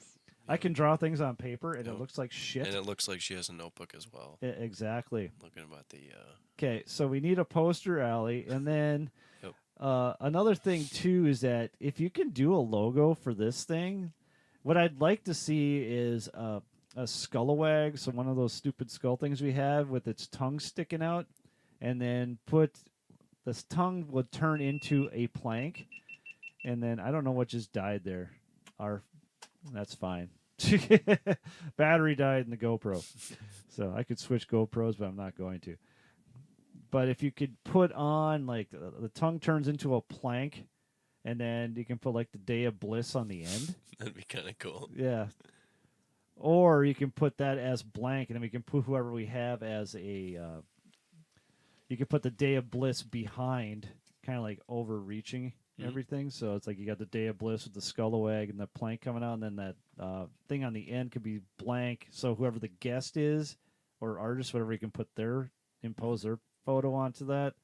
I Yeah. can draw things on paper and Yeah. it looks like shit. and it looks like she has a notebook as well. Exactly. Looking about the Okay, so we need a poster, Allie, and then Yep. another thing too is that if you can do a logo for this thing, what I'd like to see is a Scalawag, so one of those stupid skull things we have with its tongue sticking out, and then put this tongue would turn into a plank, and then I don't know what just died there. That's fine. Battery died in the GoPro, so I could switch GoPros, but I'm not going to. But if you could put on like the tongue turns into a plank, and then you can put like the Day of Bliss on the end. that'd be kind of cool. Yeah. Or you can put that as blank, and then we can put whoever we have as a. You can put the Day of Bliss behind, kind of like overreaching everything. So it's like you got the Day of Bliss with the Scalawag and the plank coming out, and then that thing on the end could be blank. So whoever the guest is, or artist, whatever, you can impose their photo onto that,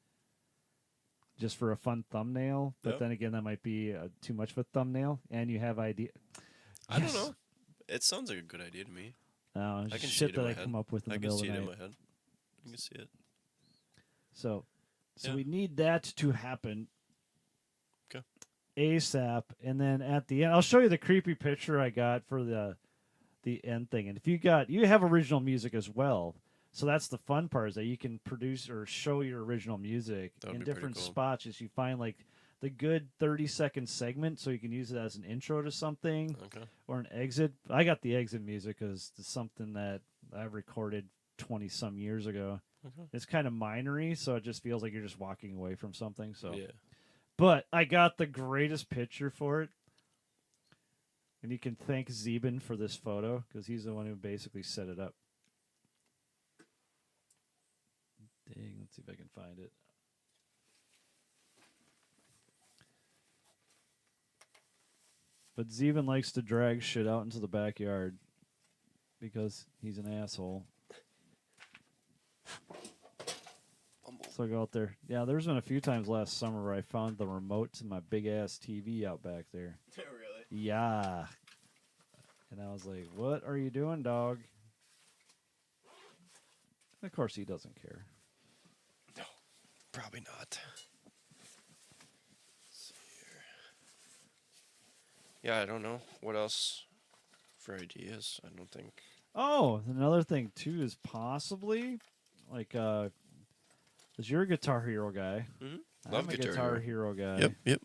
just for a fun thumbnail. But Yep. then again, that might be too much of a thumbnail, and you have idea. I don't know. It sounds like a good idea to me. No, I can see shit it in that my I head. come up with in I the can middle see of it the in night. my head. I can see it. So Yeah. we need that to happen. Okay. ASAP, and then at the end, I'll show you the creepy picture I got for the end thing. And if you have original music as well, so that's the fun part, is that you can produce or show your original music That'd in be pretty different cool. spots. As you find like the good 30-second segment, so you can use it as an intro to something Okay. or an exit. I got the exit music because it's something that I recorded 20 some years ago. Okay. It's kind of minery, so it just feels like you're just walking away from something. So, Yeah. but I got the greatest picture for it, and you can thank Zeben for this photo because he's the one who basically set it up. Dang, let's see if I can find it. But Zeben likes to drag shit out into the backyard because he's an asshole. So I go out there. Yeah, there's been a few times last summer where I found the remote to my big ass TV out back there. Really? Yeah. And I was like, what are you doing, dog? And of course, he doesn't care. No, probably not. Let's see here. Yeah, I don't know. What else for ideas? I don't think. Oh, another thing, too, is possibly, like, because you're a Guitar Hero guy. Mhm. I'm Love a Guitar Guitar Hero. Hero guy. Yep.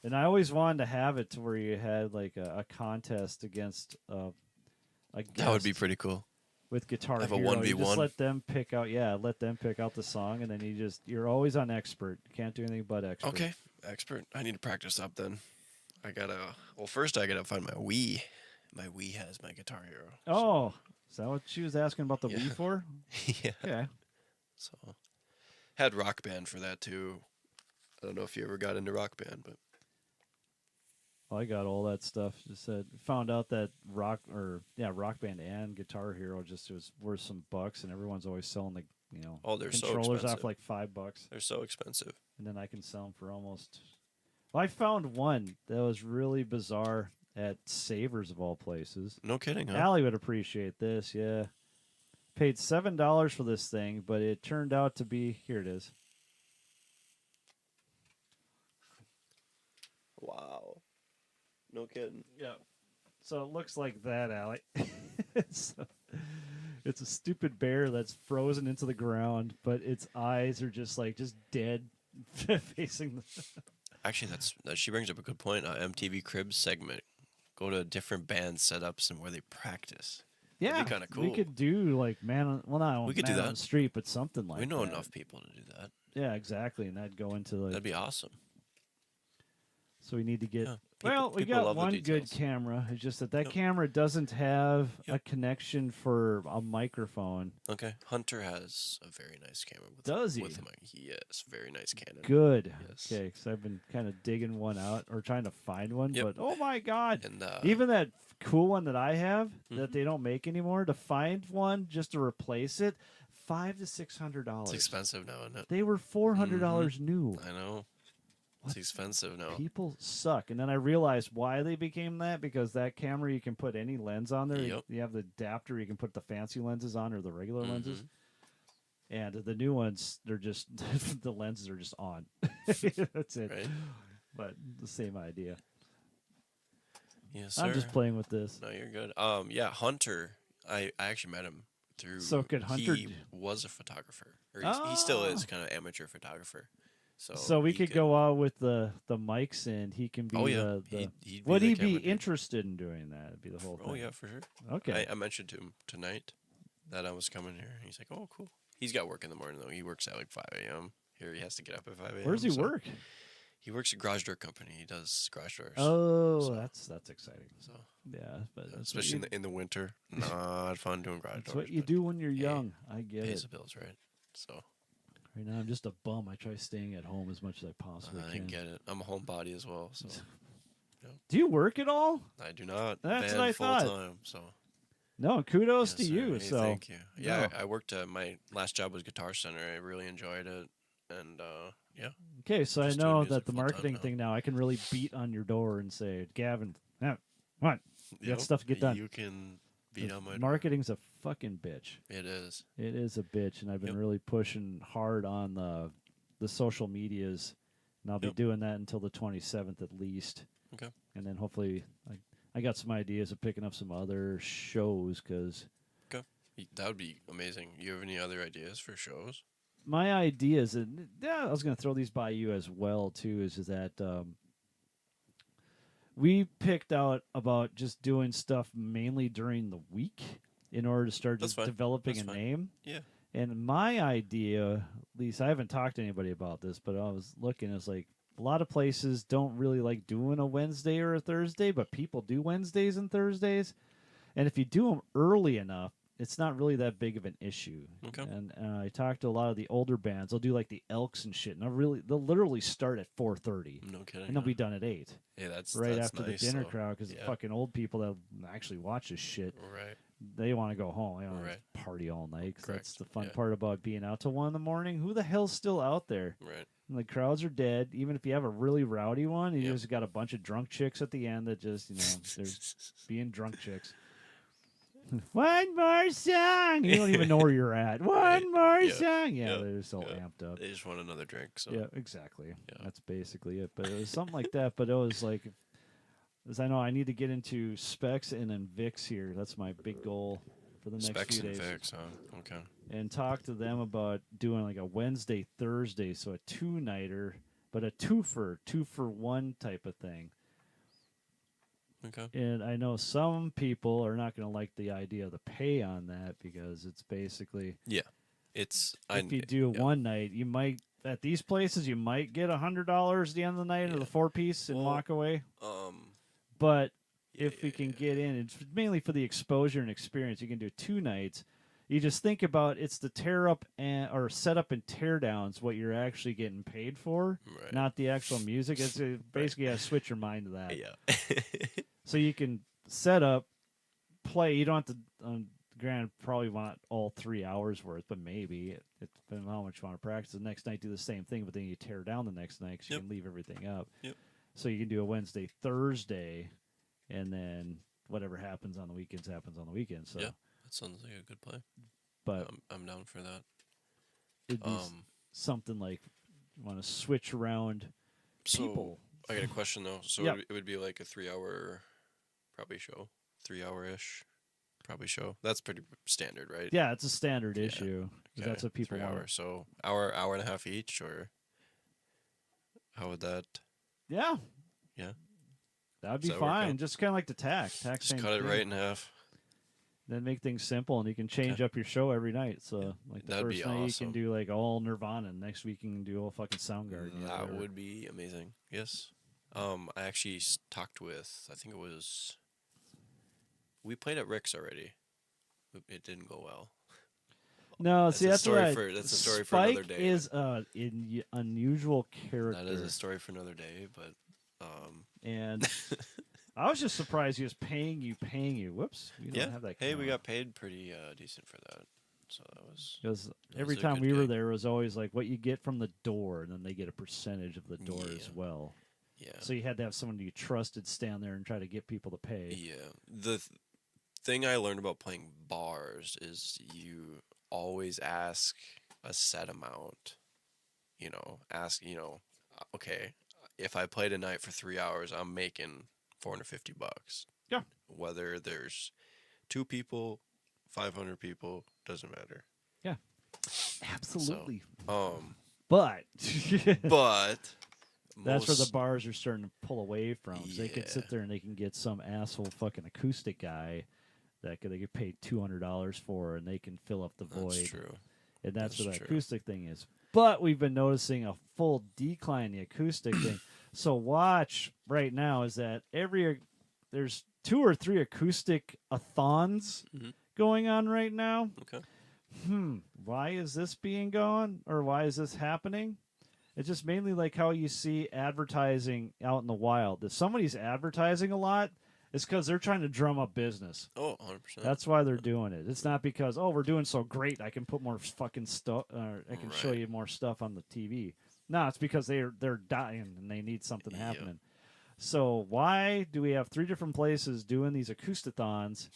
And I always wanted to have it to where you had like a contest against a That would be guest pretty cool. with Guitar Have a Hero. You just 1v1. let them pick out, the song, and then you're always on expert. You can't do anything but expert. Okay, expert. I need to practice up then. First I gotta find my Wii. My Wii has my Guitar Hero. Oh, is that what she was asking about the Yeah. Wii for? Yeah. Okay. So, had Rock Band for that too. I don't know if you ever got into Rock Band, but Well, I got all that stuff. Just found out that Rock Band and Guitar Hero just was worth some bucks, and everyone's always selling the they're so controllers expensive. off like $5, They're so expensive. and then I can sell them for almost. Well, I found one that was really bizarre at Savers of all places. No kidding, huh? Allie would appreciate this. Yeah, paid $7 for this thing, but it turned out to be here. It is. Wow. No kidding. Yeah. So it looks like that, Allie. It's a stupid bear that's frozen into the ground, but its eyes are just dead, facing the. Actually, she brings up a good point. MTV Cribs segment. Go to different band setups and where they practice. Yeah, That'd be kind of cool. We could do like We could do man that. on the street, but something like we know that. enough people to do that. Yeah, exactly, and that'd go into like. That'd be awesome. So we need to get. Yeah, we people got love the one good details. camera. It's just that Yep. camera doesn't have a Yep. connection for a microphone. Okay, Hunter has a very nice camera. Does he? With a mic. Yes, very nice Canon. Good. Yes. Okay, because I've been kind of digging one out or trying to find one, Yep. but oh my god! And Even that cool one that I have that Mhm. they don't make anymore, to find one just to replace it, $500 to $600. it's expensive now, isn't it? They were $400 new. I know. It's What? expensive now. People suck. And then I realized why they became that, because that camera, you can put any lens on there. Yep. You have the adapter, you can put the fancy lenses on or the regular lenses. Mhm. And the new ones, they're just, the lenses are just on. That's it. Right? But the same idea. Yes, sir. I'm just playing with this. No, you're good. Yeah, Hunter. I actually met him through. So could Hunter He was a photographer, or he still is Oh. kind of amateur photographer. So we he could go out with the mics, and he can be Oh yeah. the He'd would the he be camera dude. interested in doing that? It'd be the whole thing. Oh yeah, for sure. Okay. I mentioned to him tonight that I was coming here. He's like, "Oh, cool." He's got work in the morning though. He works at like 5 a.m. Here he has to get up at 5 a.m. Where does he so- work? He works at garage door company. He does garage doors. Oh, So- that's exciting. So Yeah, but that's especially what in the winter, not fun doing garage that's doors. what you but do when you're hey, young. I get Pays it. the bills, right? So Right now, I'm just a bum. I try staying at home as much as I possibly I can. get it. I'm a homebody as well, so Do you work at all? I do not. That's what band I thought. full time. So No, kudos yes, to sir. you. Hey, So thank you. Yeah, No. I worked. My last job was Guitar Center. I really enjoyed it, and yeah, okay, so I Just doing know music that the full-time marketing now. thing now, I can really beat on your door and say, Gavin, now, what? You got stuff to get done. You can beat on my door. Marketing's a fucking bitch. It is. It is a bitch, and I've been Yep. really pushing hard on the social medias, and I'll be Yep. doing that until the 27th at least. Okay. And then hopefully, I got some ideas of picking up some other shows, because That would be amazing. You have any other ideas for shows? my ideas, and yeah, I was going to throw these by you as well too, is that we picked out about just doing stuff mainly during the week in order to start That's just fine. developing That's a fine. name. Yeah. And my idea, at least I haven't talked to anybody about this, but I was looking, it's like a lot of places don't really like doing a Wednesday or a Thursday, but people do Wednesdays and Thursdays. And if you do them early enough, it's not really that big of an issue. Okay. And I talked to a lot of the older bands. They'll do like the Elks and shit, and they'll literally start at 4:30, No kidding. and they'll huh? be done at 8, Yeah, that's right that's after nice, the dinner though. crowd, because the Yeah. fucking old people that actually watch this shit, Right. they want to go home. They don't Right. party all night. 'Cause that's Correct. the fun Yeah. part about being out till 1 in the morning. Who the hell's still out there? Right. And the crowds are dead. Even if you have a really rowdy one, you Yep. just got a bunch of drunk chicks at the end that just, they're being drunk chicks. One more song. You don't even know where you're at. One Right. more Yeah. song. Yeah, Yeah. they're so Yeah. amped up. They just want another drink. So Yeah, exactly. Yeah. That's basically it. But it was something like that. But it was like, as I know, I need to get into Specs and then Vix here. That's my big goal for the next Specs few and days. Fix, huh? Okay. And talk to them about doing like a Wednesday, Thursday, so a 2-nighter, but a two for one type of thing. Okay. And I know some people are not going to like the idea of the pay on that because it's basically It's if you do one night, you might at these places you might get $100 at the end of the night or the 4-piece and walk away. But if we can get in, it's mainly for the exposure and experience. You can do 2 nights. You just think about it's the tear up or set up and tear downs what you're actually getting paid for, not the actual music. It's basically you switch your mind to that. Yeah. So you can set up, play. You don't have to. Granted, probably want all 3 hours worth, but maybe it depends on how much you want to practice. The next night, do the same thing, but then you tear down the next night because you can leave everything up. Yep. So you can do a Wednesday, Thursday, and then whatever happens on the weekends happens on the weekends. So that sounds like a good play. But I'm down for that. It'd be something like you want to switch around people. I got a question though. So it would be like a 3-hour probably show, 3-hour-ish probably show. That's pretty standard, right? Yeah, it's a standard issue. Okay. That's what people 3 want. hours. So hour and a half each, or how would that? Yeah. Yeah. That'd be fine. Just kind of like the tack. Just cut it right in half. Then make things simple, and you can change up your show every night. So, like the first night you can do like all Nirvana, and next week you can do all fucking Soundgarden. That would be amazing. Yes. I actually talked with. I think it was. We played at Rick's already. It didn't go well. No, that's see, that's a story for that's a story Spike for another day. Is an unusual character. That is a story for another day, but and I was just surprised he was paying you. Whoops, we don't have that. Hey, we got paid pretty decent for that, so that was because every time we were there, it was always like what you get from the door, and then they get a percentage of the door as well. Yeah. So you had to have someone you trusted stand there and try to get people to pay. Yeah. The thing I learned about playing bars is you always ask a set amount. Okay, if I played a night for 3 hours, I'm making $450. Yeah. Whether there's 2 people, 500 people, doesn't matter. Yeah. Absolutely. So, but that's where the bars are starting to pull away from. They can sit there and they can get some asshole fucking acoustic guy that they get paid $200 for, and they can fill up the void. That's true. And that's where the acoustic thing is. But we've been noticing a full decline in the acoustic thing. So watch right now is that there's 2 or 3 acoustic-a-thons going on right now. Okay. Why is this being going, or why is this happening? It's just mainly like how you see advertising out in the wild. If somebody's advertising a lot, it's because they're trying to drum up business. Oh, 100%. That's why they're doing it. It's not because, we're doing so great, I can put more fucking stuff, or I can show you more stuff on the TV. No, it's because they're dying and they need something happening. So why do we have 3 different places doing these acoustathons?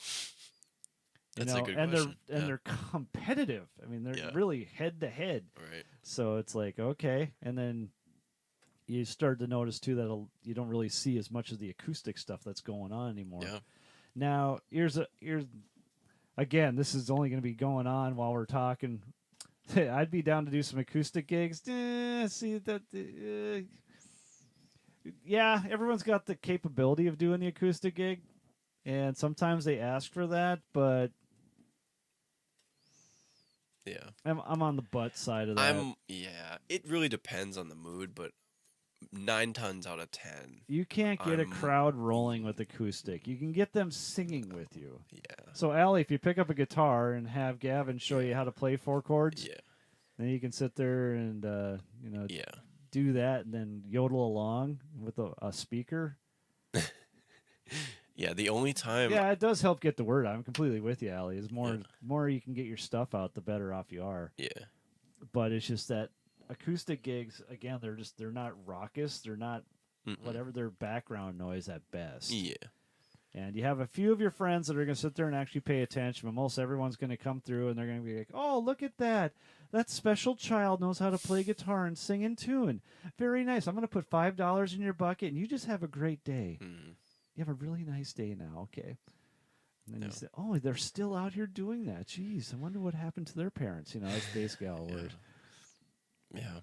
That's a good question. They're competitive. I mean, they're really head to head. Right. So it's like, okay, and then you start to notice too that you don't really see as much of the acoustic stuff that's going on anymore. Yeah. Now here's again, this is only going to be going on while we're talking. I'd be down to do some acoustic gigs. See that? Yeah, everyone's got the capability of doing the acoustic gig, and sometimes they ask for that, but yeah, I'm on the butt side of that. It really depends on the mood, but 9 times out of 10, you can't get a crowd rolling with acoustic. You can get them singing with you. Yeah. So, Allie, if you pick up a guitar and have Gavin show you how to play 4 chords, then you can sit there and do that, and then yodel along with a speaker. Yeah, the only time. Yeah, it does help get the word out. I'm completely with you, Allie. Is more you can get your stuff out, the better off you are. Yeah. But it's just that acoustic gigs, again, they're not raucous. They're not whatever their background noise at best. Yeah. And you have a few of your friends that are going to sit there and actually pay attention, but most everyone's going to come through and they're going to be like, oh, look at that. That special child knows how to play guitar and sing in tune. Very nice. I'm going to put $5 in your bucket and you just have a great day. You have a really nice day now. Okay. And then you say, oh, they're still out here doing that. Jeez, I wonder what happened to their parents. That's basically how it works. Yeah.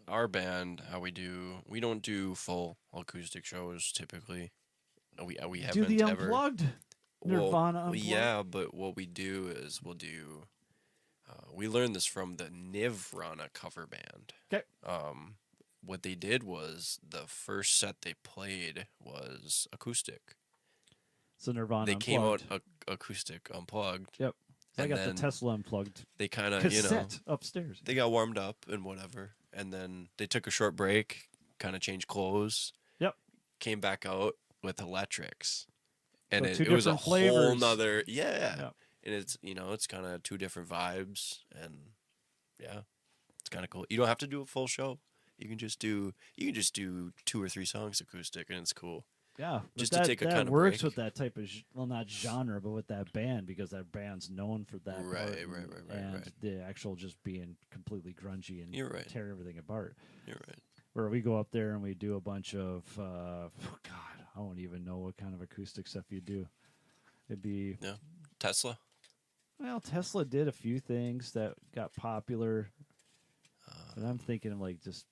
Our band, how we don't do full acoustic shows typically. We Do haven't the ever. unplugged Nirvana unplugged. Yeah, but what we do is we'll do. We learned this from the Nirvana cover band. Okay. What they did was the first set they played was acoustic. So Nirvana They came out unplugged. acoustic unplugged. Yep. So I and got the then Tesla unplugged They kind of, cassette upstairs. they got warmed up and whatever, and then they took a short break, kind of changed clothes. Yep. Came back out with electrics, and So two it was a different whole flavors. nother yeah. Yep. And it's it's kind of two different vibes, and yeah, it's kind of cool. You don't have to do a full show. You can just do 2 or 3 songs acoustic, and it's cool. Yeah, but Just to that, take a that kind of works break. with that type of well, not genre, but with that band because that band's known for that. Right, part right, and- right, right, And right. the actual just being completely grungy and You're right. tear everything apart. You're right. Where we go up there and we do a bunch of God, I don't even know what kind of acoustic stuff you do. It'd be Tesla. well, Tesla did a few things that got popular, but I'm thinking of like just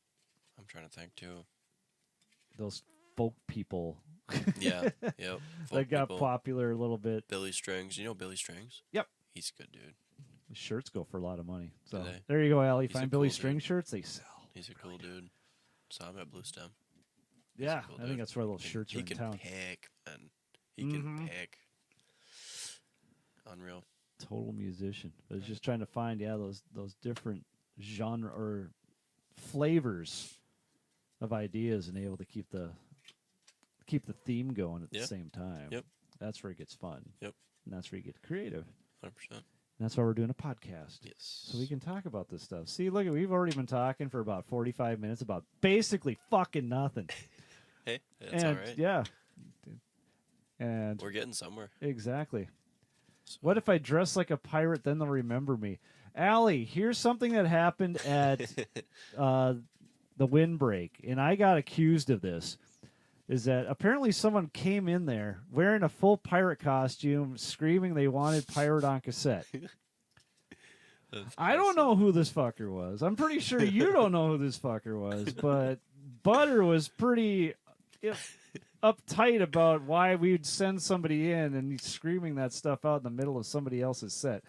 I'm trying to think too. those folk people Yeah. Yep. that Folk got people. popular a little bit. Billy Strings. You know Billy Strings? Yep. He's a good dude. The shirts go for a lot of money. So Do they? there you go, Allie. He's a Find Billy cool String dude. shirts, they sell. He's a cool dude. Saw him at Blue Stem. Yeah, cool I think dude. that's where those shirts are He in can town. pick, man. He Mhm. can pick. Unreal. Total musician. I was just trying to find those different genre or flavors of ideas and able to keep the theme going at the Yep. same time. Yep. That's where it gets fun. Yep. And that's where you get creative. 100%. And that's why we're doing a podcast. Yes. So we can talk about this stuff. See, look, we've already been talking for about 45 minutes about basically fucking nothing. Hey, that's and all right. yeah. And We're getting somewhere. exactly. So- What if I dress like a pirate, then they'll remember me? Allie, here's something that happened at the windbreak, and I got accused of this. Is that apparently someone came in there wearing a full pirate costume, screaming they wanted Pirate on Cassette. That's I don't awesome. know who this fucker was. I'm pretty sure you don't know who this fucker was, but Butter was pretty uptight about why we'd send somebody in and he's screaming that stuff out in the middle of somebody else's set.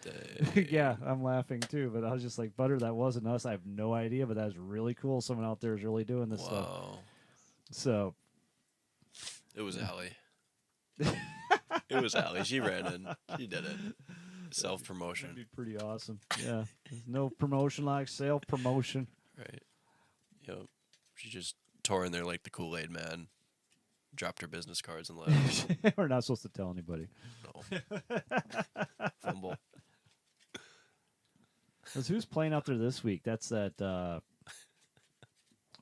Yeah, I'm laughing too, but I was just like, Butter, that wasn't us. I have no idea, but that's really cool. Someone out there is really doing this stuff. Wow. So It was Allie. It was Allie. She ran in. She did it. Self that'd promotion. be pretty awesome. Yeah, there's no promotion like self promotion. Right. Yep. She just tore in there like the Kool-Aid man. Dropped her business cards and left. We're not supposed to tell anybody. No. Fumble. 'Cause who's playing out there this week? That's that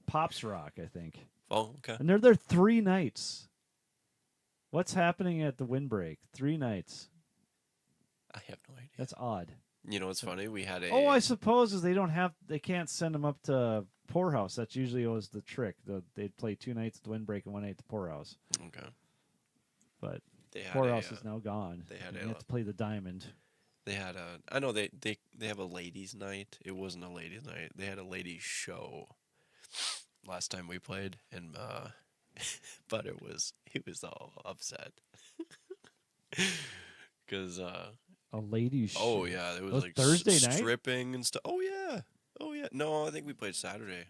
Pops Rock, I think. Oh, okay. And they're there 3 nights. What's happening at the Windbreak? 3 nights. I have no idea. That's odd. You know what's funny? We had a. Oh, I suppose is they can't send them up to Poorhouse. That's usually always the trick. They'd play 2 nights at the Windbreak and 1 night at the Poorhouse. Okay. But They had Poorhouse is now gone. they had and a- you have to play the Diamond. They had a. I know they have a ladies' night. It wasn't a ladies' night. They had a ladies' show. Last time we played, and Butter he was all upset because A ladies' oh show. yeah, there was Was like Thursday night? stripping and stuff. Oh yeah. No, I think we played Saturday.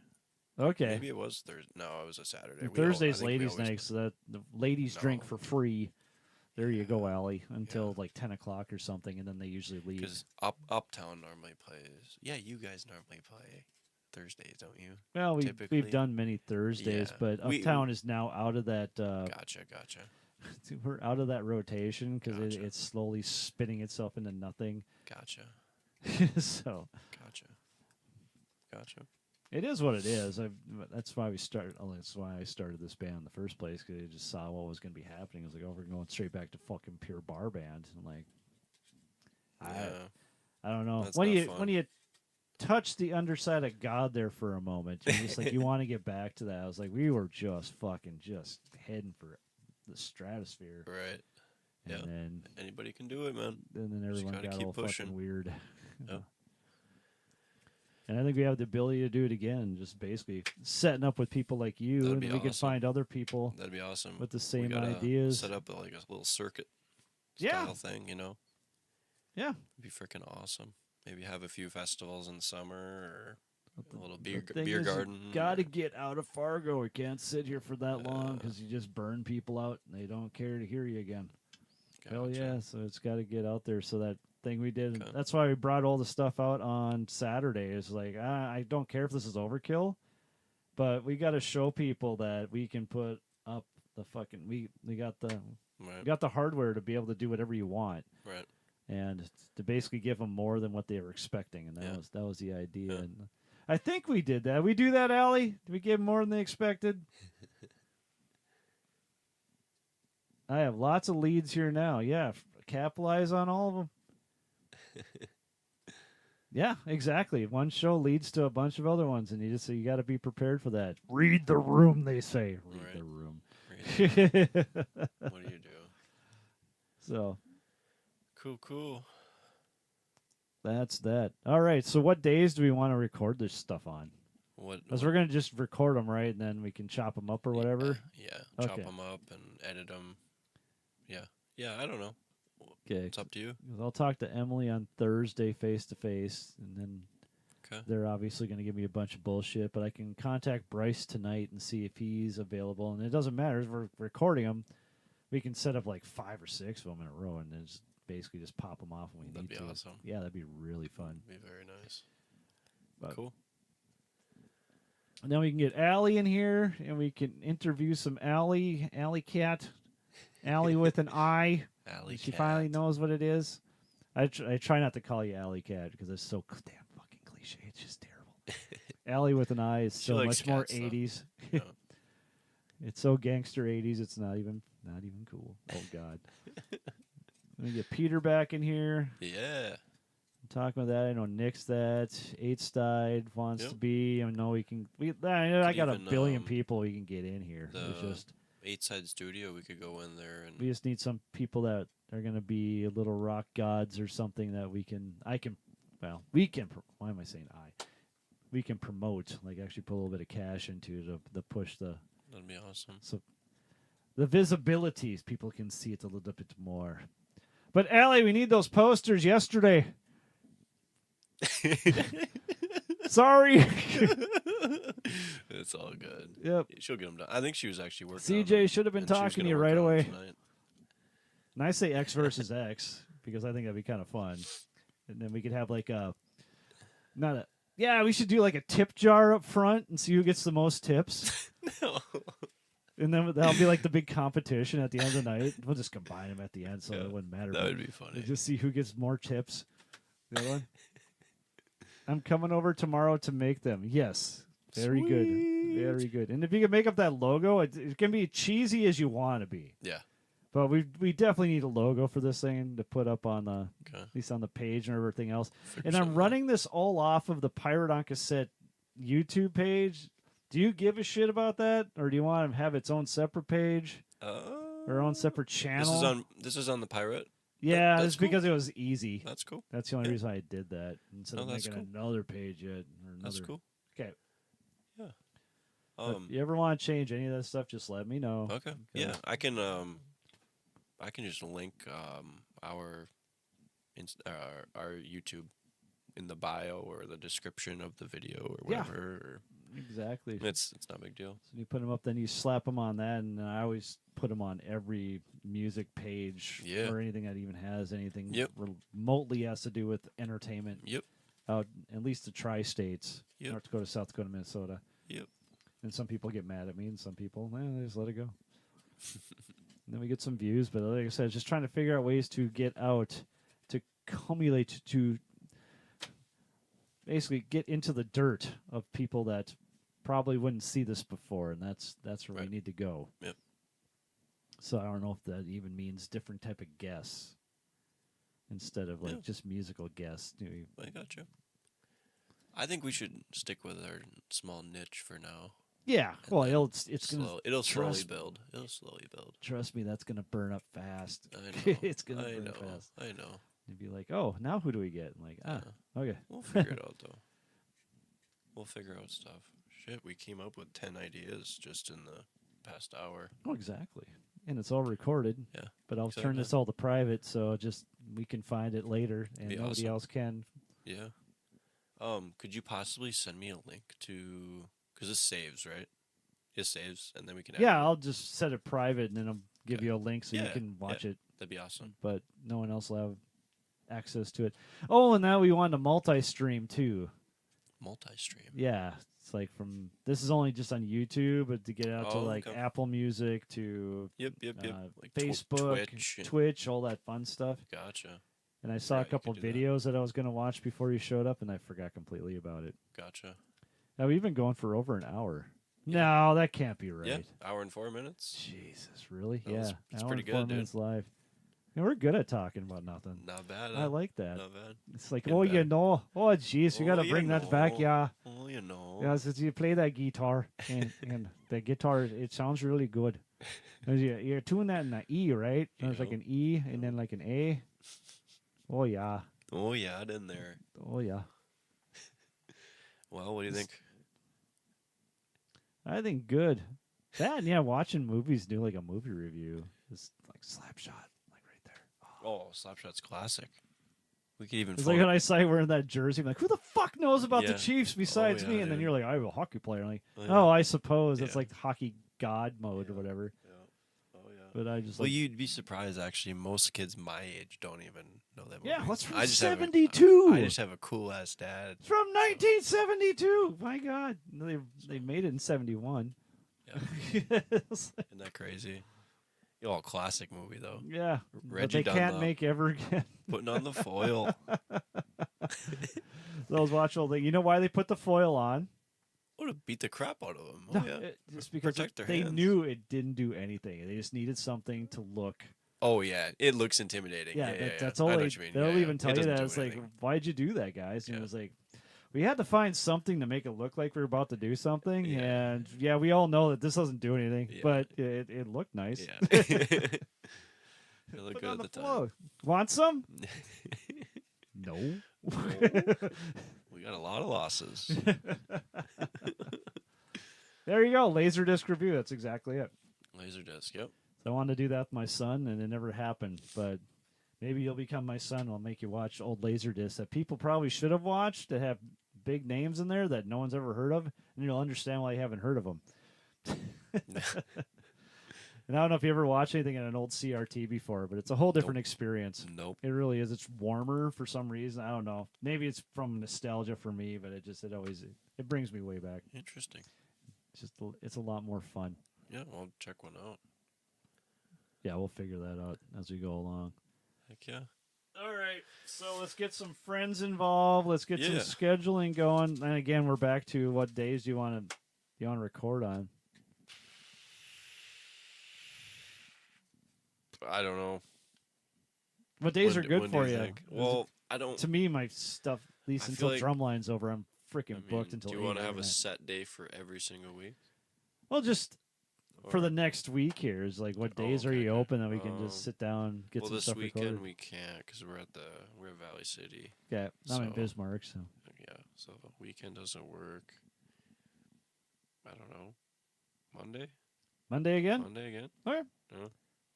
Okay. Maybe it was Thursday. No, it was a Saturday. And We all- I Thursday's think we ladies' always night, so that the ladies drink No. for free. There you go, Allie, until Yeah. like 10 o'clock or something, and then they usually leave. Because Uptown normally plays. Yeah, you guys normally play Thursdays, don't you? Well, typically- we've done many Thursdays, Yeah. but We- Uptown is now out of that. Gotcha. We're out of that rotation because Gotcha. it's slowly spinning itself into nothing. Gotcha. So Gotcha. it is what it is. That's why we started. That's why I started this band in the first place because I just saw what was going to be happening. I was like, oh, we're going straight back to fucking pure bar band. I'm like, Yeah. I don't know. That's When not you fun. when you touch the underside of God there for a moment, you're just like you want to get back to that. I was like, we were just heading for the stratosphere, Right. and Yeah. then Anybody can do it, man. everyone gotta got keep all pushing. fucking weird. Yep. And I think we have the ability to do it again, just basically setting up with people like you, That'd and be we can awesome. find other people That'd be awesome. with the We same gotta ideas. Set up like a little circuit Yeah. style thing, you know? Yeah. It'd be freaking awesome. Maybe have a few festivals in the summer or a little The beer thing is, garden. you got to or- get out of Fargo. We can't sit here for that long because you just burn people out and they don't care to hear you again. Hell Gotcha. yeah, so it's got to get out there. So that thing we did, Okay. that's why we brought all the stuff out on Saturday. It's like, I don't care if this is overkill, but we got to show people that we can put up the fucking, we got the Right. we got the hardware to be able to do whatever you want. Right. And to basically give them more than what they were expecting, and that was the idea. Yeah. And I think we did that. We do that, Allie? Did we give them more than they expected? I have lots of leads here now. Yeah, capitalize on all of them. Yeah, exactly. One show leads to a bunch of other ones, and you got to be prepared for that. Read the room, they say. Read Right. the room. Really. What do you do? So Cool. that's that. All right. So what days do we want to record this stuff on? What? Because we're gonna just record them, right, and then we can chop them up or whatever. Yeah. Okay. Chop them up and edit them. Yeah. Yeah. I don't know. Okay. It's up to you. I'll talk to Emily on Thursday face to face, and then Okay. they're obviously going to give me a bunch of bullshit. But I can contact Bryce tonight and see if he's available. And it doesn't matter if we're recording them. We can set up like 5 or 6 of them in a row, and then just basically just pop them off when we That'd need be to. awesome. Yeah, that'd be really fun. Be very nice. But- Cool. And then we can get Allie in here, and we can interview some Alley Cat, Allie with an I. Alley She cat. finally knows what it is. I try not to call you Alley Cat because it's so damn fucking cliche. It's just terrible. Allie with an I is She so likes much more cats, though. 80s. Yeah. It's so gangster 80s. It's not even cool. Oh God. Let me get Peter back in here. Yeah. I'm talking about that. I know Nick's that. 8Stide wants Yep. to be. I know we can. I got a even, billion people we can get in here. It's the- just 8-side studio. We could go in there and we just need some people that are going to be little rock gods or something that we can. Why am I saying I? We can promote, like actually put a little bit of cash into to push the that'd be awesome. the visibilities. People can see it a little bit more. But Allie, we need those posters yesterday. Sorry. It's all good. Yep. She'll get them done. I think she was actually working. on CJ them, should have been and she was talking to gonna you work right on 'em away. tonight. And I say X versus X because I think that'd be kind of fun. And then we could have like we should do like a tip jar up front and see who gets the most tips. No. And then that'll be like the big competition at the end of the night. We'll just combine them at the end so Yeah, it wouldn't matter. That but would be funny. we'll just see who gets more tips. The other one? I'm coming over tomorrow to make them. Yes. Very good. Very good. And if you can make up that logo, it can be cheesy as you want to be. Yeah. But we definitely need a logo for this thing to put up on the Okay. at least on the page and everything else. Figure And I'm something out. running this all off of the Pirate on Cassette YouTube page. Do you give a shit about that, or do you want to have its own separate page or own separate channel? This is on the Pirate. Yeah, that's it's because it was easy. That's cool. That's the only yeah. reason I did that instead No, of that's making cool. another page yet. Or another. That's cool. Okay. Yeah. But if you ever want to change any of that stuff, just let me know. Okay. Yeah, I can just link our YouTube in the bio or the description of the video or Yeah. whatever. Exactly. It's not a big deal. So you put them up, then you slap them on that, and I always put them on every music page Yeah. or anything that even has anything Yep. remotely has to do with entertainment. Yep. Out at least the tri-states, Yep. North Dakota, South Dakota, Minnesota. Yep. And some people get mad at me, and some people, they just let it go. And then we get some views, but like I said, just trying to figure out ways to get out, to cumulate, to basically get into the dirt of people that probably wouldn't see this before, and that's where Right. we need to go. Yep. So I don't know if that even means different type of guests instead of like Yeah. just musical guests. I got you. I think we should stick with our small niche for now. Yeah, And well, then it's gonna it'll slowly trust- build. It'll slowly build. trust me, that's gonna burn up fast. I know. It's gonna I burn know. fast. I know. You'd be like, oh, now who do we get? I'm like, Yeah. okay. We'll figure it out though. We'll figure out stuff. Shit, we came up with 10 ideas just in the past hour. Oh, exactly. And it's all recorded. Yeah. But I'll Excited, turn this man. all to private, so just we can find it later, and Be nobody awesome. else can. Yeah. Could you possibly send me a link to... Because this saves, right? It saves, and then we can... Yeah, edit it. I'll just set it private, and then I'll give Okay. you a link so you Yeah, can watch it, That'd be awesome. but no one else will have access to it. Oh, and now we want to multi-stream, too. Multi-stream. Yeah, it's like from... This is only just on YouTube, but to get out to, Oh, like, okay. Apple Music, to Yep. Like Facebook, Twitch. Twitch, all that fun stuff. Gotcha. And I saw Yeah, a you couple could do that. videos that I was going to watch before you showed up, and I forgot completely about it. Gotcha. Now, we've been going for over an hour. Yeah. No, that can't be right. Yeah, hour and 4 minutes. Jesus, really? That yeah, was- it's hour pretty and 4 good, dude. minutes live. And we're good at talking about nothing. Not bad. I like that. Not bad. It's like, Get oh, you back. know. Oh, jeez, you got to you bring that back, know. yeah. Oh, you know. Yeah, since you play that guitar, and the guitar, it sounds really good. 'Cause you're tuning that in an E, right? There's like Yep. an E and then like an A. Oh, yeah. Oh, yeah, in there. Oh, yeah. Well, what do you think? I think good. That, and yeah, watching movies, do like a movie review. It's like Slapshot, like right there. Oh, Slapshot's classic. We could even... It's like when I saw you wearing that jersey, I'm like, who the fuck knows about the Yeah. Chiefs besides yeah, me? And then dude. you're like, I'm a hockey player. I'm like, Oh, yeah. oh, I suppose. It's Yeah. like hockey god mode or whatever. Yeah. Oh, yeah. But I just Well, like, you'd be surprised, actually. Most kids my age don't even know that movie. yeah, what's from I just have a- 72? I just have a cool-ass dad. It's from 1972. My God. They made it in 71. Yeah. It's like- Isn't that crazy? Oh, classic movie, though. yeah. But Reggie they can't Dunlop. make ever again. Putting on the foil. Those watch old thing. You know why they put the foil on? Would have beat the crap out of him. Oh, No, yeah. just because Protect their they hands. knew it didn't do anything. They just needed something to look. Oh, yeah. It looks intimidating. Yeah, Yeah, that's I all know they. what you mean. They'll Yeah, even It tell you doesn't that. do It's like, anything. why'd you do that, guys? And Yeah. it was like, we had to find something to make it look like we were about to do something. Yeah. And yeah, we all know that this doesn't do anything, Yeah. but it looked nice. Yeah. It looked Put good on at the the time. floor. Want some? No. We got a lot of losses. There you go. Laserdisc review. That's exactly it. Laserdisc, yep. So I wanted to do that with my son, and it never happened. But maybe you'll become my son. I'll make you watch old Laserdiscs that people probably should have watched that have big names in there that no one's ever heard of, and you'll understand why you haven't heard of them. And I don't know if you ever watched anything in an old CRT before, but it's a whole different experience. Nope. It really is. It's warmer for some reason. I don't know. Maybe it's from nostalgia for me, but it brings me way back. Interesting. It's a lot more fun. Yeah, I'll check one out. Yeah, we'll figure that out as we go along. Heck yeah. All right, so let's get some friends involved. Let's get some Yeah. scheduling going. And again, we're back to what days do you want to record on? I don't know. What days When are d- good when for do you? think? Well, I don't... To me, my stuff, at least I until feel like- Drumline's over, I'm freaking I booked mean, until do you want to 8 have every a night. set day for every single week? Well, just for Or- the next week here is like, what days are okay, you okay. open that we can just sit down, get well, some this stuff weekend recorded? we can't because we're at Valley City. Yeah, I'm in so- Bismarck, so Yeah, so the weekend doesn't work. I don't know. Monday? Monday again. Monday again? Okay. Yeah.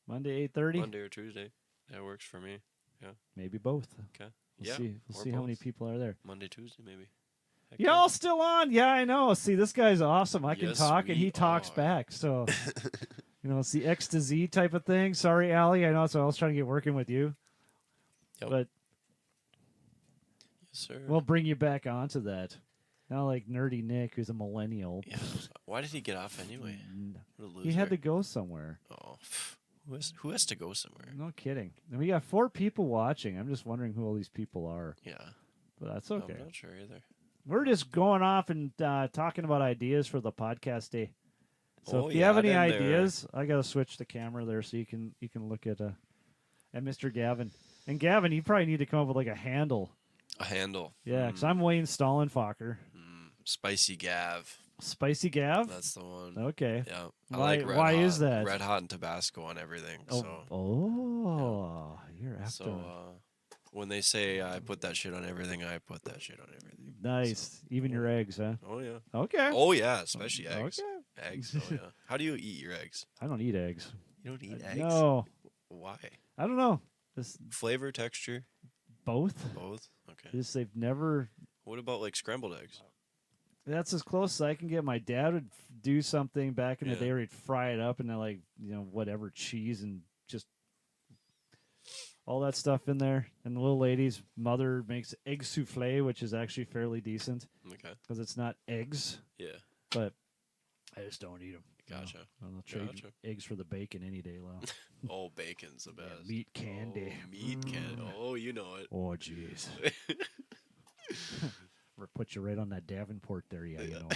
Monday 8:30. Monday or Tuesday. That works for me. Maybe both. Okay. We'll Yeah, see. We'll or see how many both. people are there. Monday, Tuesday, maybe. Heck Y'all still on? Yeah, I know. See, this guy's awesome. I can Yes, talk and we he talks are. back. So, it's the X to Z type of thing. Sorry, Allie. I know that's what I was trying to get working with you. Yep. But Yes, sir. we'll bring you back onto that. Not like Nerdy Nick, who's a millennial. Yeah. Why did he get off anyway? What a loser. He had to go somewhere. Oh, who has to go somewhere? No kidding. And we got 4 people watching. I'm just wondering who all these people are. Yeah. But that's okay. I'm not sure either. We're just going off and talking about ideas for the podcast day. So Oh, if you have yeah, any then there- ideas, I gotta switch the camera there so you can look at Mr. Gavin. And Gavin, you probably need to come up with like a handle. A handle. Yeah, because I'm Wayne Stallenfacher. Spicy Gav. Spicy Gav. That's the one. Okay. Yeah. Why is that? Red Hot and Tabasco on everything. Oh, you're after. So when they say I put that shit on everything, I put that shit on everything. Nice. Even your eggs, huh? Oh yeah. Okay. Oh yeah, especially eggs. Okay. Eggs. Oh yeah. How do you eat your eggs? I don't eat eggs. You don't eat eggs? No. Why? I don't know. This Flavor, texture, both. both. Okay. Just they've never. What about like scrambled eggs? That's as close as I can get. My dad would do something back in the Yeah. day where he'd fry it up and then like whatever cheese and just all that stuff in there. And the little lady's mother makes egg souffle, which is actually fairly decent Okay. because it's not eggs, Yeah. but I just don't eat them. Gotcha. I'll trade Gotcha. eggs for the bacon any day, Lau. Oh, bacon's the best. Meat candy. Oh, meat candy. Oh, you know it. Oh, jeez. Or put you right on that Davenport there, yeah, you know.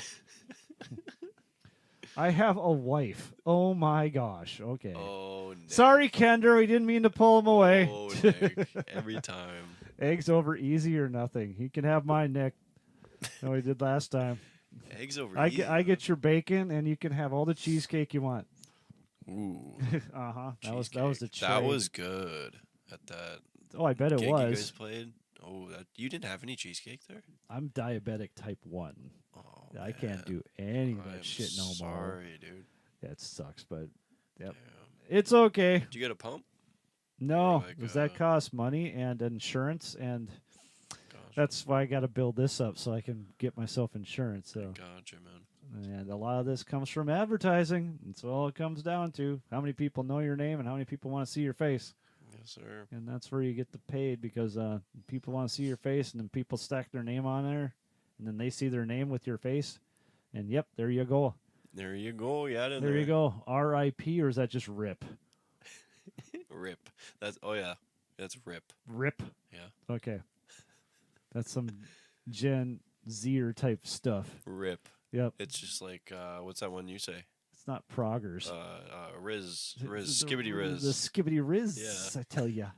I have a wife. Oh, my gosh. Okay. Oh, Nick. Sorry, Kendra. We didn't mean to pull him away. Oh, Nick. Every time. Eggs over easy or nothing. He can have mine, Nick. No, we did last time. Eggs over I easy. get your bacon, and you can have all the cheesecake you want. Ooh. Uh-huh. That was the cheesecake. That trade. was good at that Oh, I bet it gig you was. guys played. Oh, that you didn't have any cheesecake there? I'm diabetic type 1. Oh, I can't man. do any of that I'm shit no more. sorry, dude. That sucks, but yep. Damn. It's okay. Did you get a pump? No, like, because that costs money and insurance, and Gotcha. that's why I got to build this up so I can get myself insurance. So, Gotcha, man. and a lot of this comes from advertising. That's all it comes down to. How many people know your name and how many people want to see your face. Yes, sir. And that's where you get the paid because people want to see your face, and then people stack their name on there, and then they see their name with your face, and yep, there you go. There you go. Yeah, There you go. R.I.P. or is that just RIP? Rip. That's That's rip. RIP. Yeah. Okay. That's some Gen Zer type stuff. Rip. Yep. It's just like what's that one you say? It's not proggers. Riz, skibbity Riz. The skibbity Riz, Yeah. I tell ya.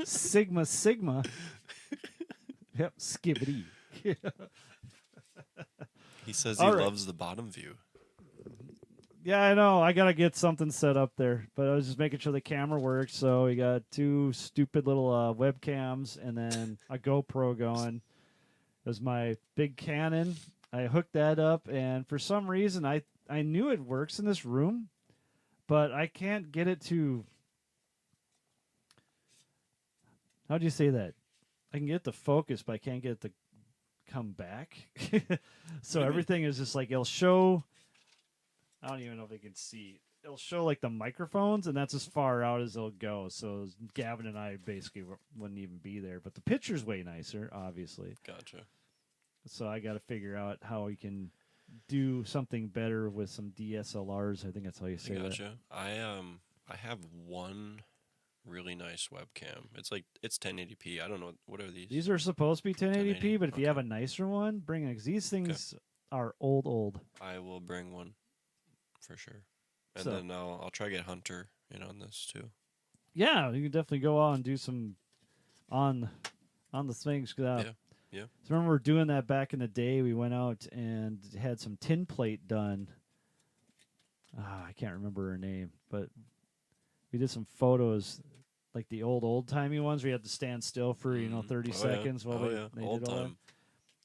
Sigma. Yep, skibbity. He says he All right. loves the bottom view. Yeah, I know. I got to get something set up there. But I was just making sure the camera works. So we got 2 stupid little webcams and then a GoPro going. There's my big Canon. I hooked that up. And for some reason, I knew it works in this room. But I can't get it to... How do you say that? I can get it to focus, but I can't get it to come back. So everything is just like, it'll show... I don't even know if they can see. It'll show like the microphones, and that's as far out as it'll go. So Gavin and I basically wouldn't even be there. But the picture's way nicer, obviously. Gotcha. So I got to figure out how we can do something better with some DSLRs. I think that's how you say that. Gotcha. I have one really nice webcam. It's 1080p. I don't know what are these. These are supposed to be 1080p, 1080, but if you have a okay. nicer one, bring it. 'Cause these things are old. I will bring one for sure, and So- then I'll try to get Hunter in on this too. Yeah, you can definitely go out and do some on the things. Yeah. So remember doing that back in the day. We went out and had some tin plate done. I can't remember her name, but we did some photos, like the old timey ones where you had to stand still for 30 Oh, seconds yeah. while Oh, they yeah. did Old all that. time.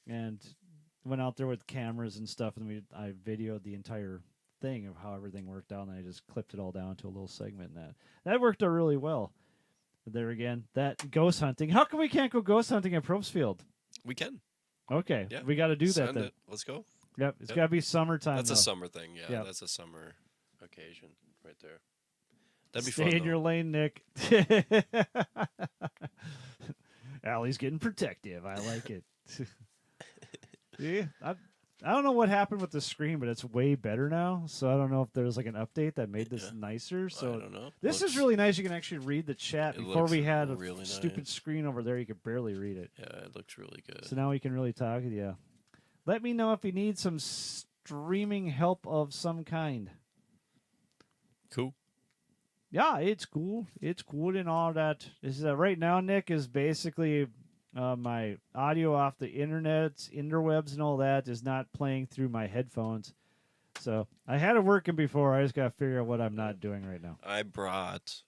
And went out there with cameras and stuff, and I videoed the entire thing of how everything worked out, and I just clipped it all down to a little segment. And that worked out really well. But there again, that ghost hunting. How come we can't go ghost hunting at Probstfield? We can. Okay, Yeah. we got to do that Send then. it. Let's go. Yep, it's Yep. got to be summertime. That's though. a summer thing. Yeah, Yep. that's a summer occasion right there. That'd be Stay fun. in though. your lane, Nick. Allie's getting protective. I like it. Yeah, I don't know what happened with the screen, but it's way better now. So I don't know if there's like an update that made this Yeah. nicer. I So don't know. this is really nice. You can actually read the chat. It Before looks we had a really stupid nice. screen over there, you could barely read it. Yeah, it looks really good. So now we can really talk with you. Let me know if you need some streaming help of some kind. Cool. Yeah, it's cool. It's cool and all that. This is right now, Nick, is basically my audio off the internet, interwebs, and all that is not playing through my headphones. So I had it working before. I just got to figure out what I'm not doing right now. I brought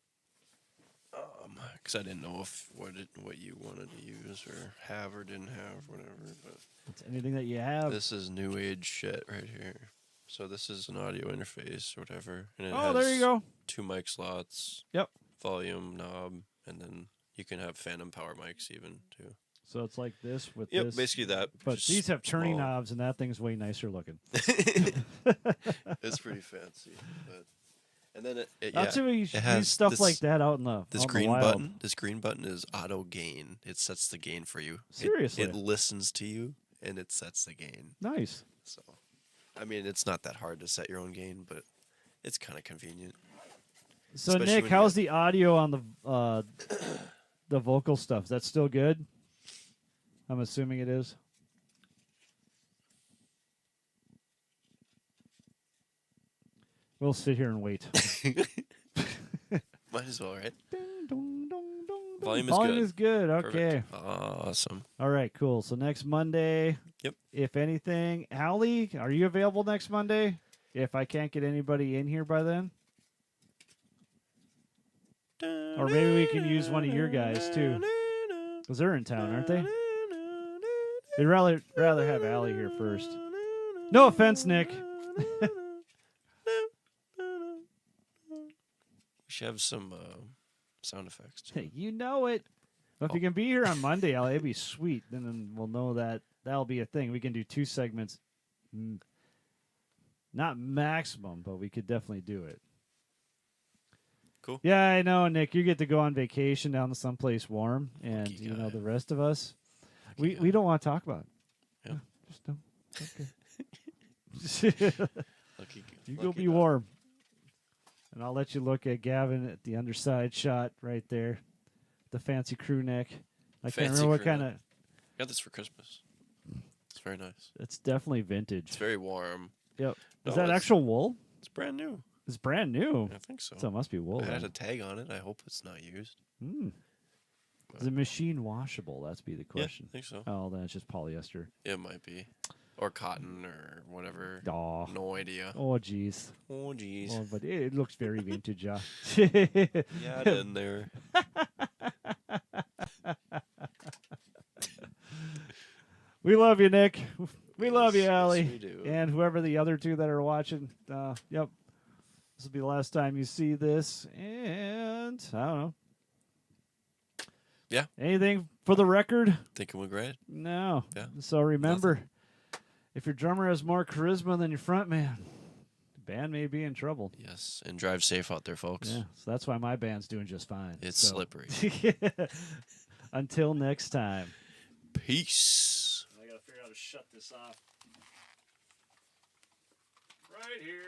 because I didn't know if what you wanted to use or have or didn't have, whatever. But It's anything that you have. this is new age shit right here. So this is an audio interface or whatever, and it Oh, has there you go. 2 mic slots. Yep. Volume knob, and then you can have phantom power mics even too. So it's like this with Yep, this. basically that. But just these have turning small. knobs, and that thing's way nicer looking. It's pretty fancy, but and then it That's yeah, why you should use stuff like that out in the this out in green the wild. button. This green button is auto gain. It sets the gain for you. Seriously? it listens to you and it sets the gain. Nice. So, I mean, it's not that hard to set your own gain, but it's kind of convenient. So Especially Nick, when you how's got- the audio on the vocal stuff? That's still good? I'm assuming it is. We'll sit here and wait. Might as well, right? Ding, dong, dong, dong, dong. Volume is Volume good. is good. Okay. Perfect. Awesome. All right, cool. So next Monday, Yep. if anything, Hallie, are you available next Monday? If I can't get anybody in here by then? Or maybe we can use one of your guys too. Because they're in town, aren't they? They'd rather have Allie here first. No offense, Nick. We should have some sound effects too. Hey, you know it. But if you can be here on Monday, Allie, it'd be sweet. Then we'll know that that'll be a thing. We can do 2 segments. Not maximum, but we could definitely do it. Cool. Yeah, I know, Nick. You get to go on vacation down to someplace warm, and Lucky you know guy. the rest of us, Lucky we guy. don't want to talk about it. Yeah. No, just don't. Okay. Lucky, You go lucky be guy. warm, and I'll let you look at Gavin at the underside shot right there, the fancy crew neck. I can't Fancy remember what crew kind neck. of. Got this for Christmas. It's very nice. It's definitely vintage. It's very warm. Yep. No, Is that it's- actual wool? It's brand new. It's brand new. I think so. So it must be wool. It had then. a tag on it. I hope it's not used. Is the machine washable? That's be the question. Yeah, I think so. Oh, then it's just polyester. It might be. Or cotton or whatever. Aw. No idea. Oh, jeez. Oh, jeez. Oh, but it looks very vintage, yeah. Yeah, in there. We love you, Nick. We love you, Yes, Allie. yes, we do. And whoever the other 2 that are watching. Yep. This will be the last time you see this. And I don't know. Yeah. Anything for the record? Think it went great. No. Yeah. So remember, if your drummer has more charisma than your front man, the band may be in trouble. Yes. And drive safe out there, folks. Yeah. So that's why my band's doing just fine. It's So- slippery. Until next time. Peace. I gotta figure out how to shut this off. Right here.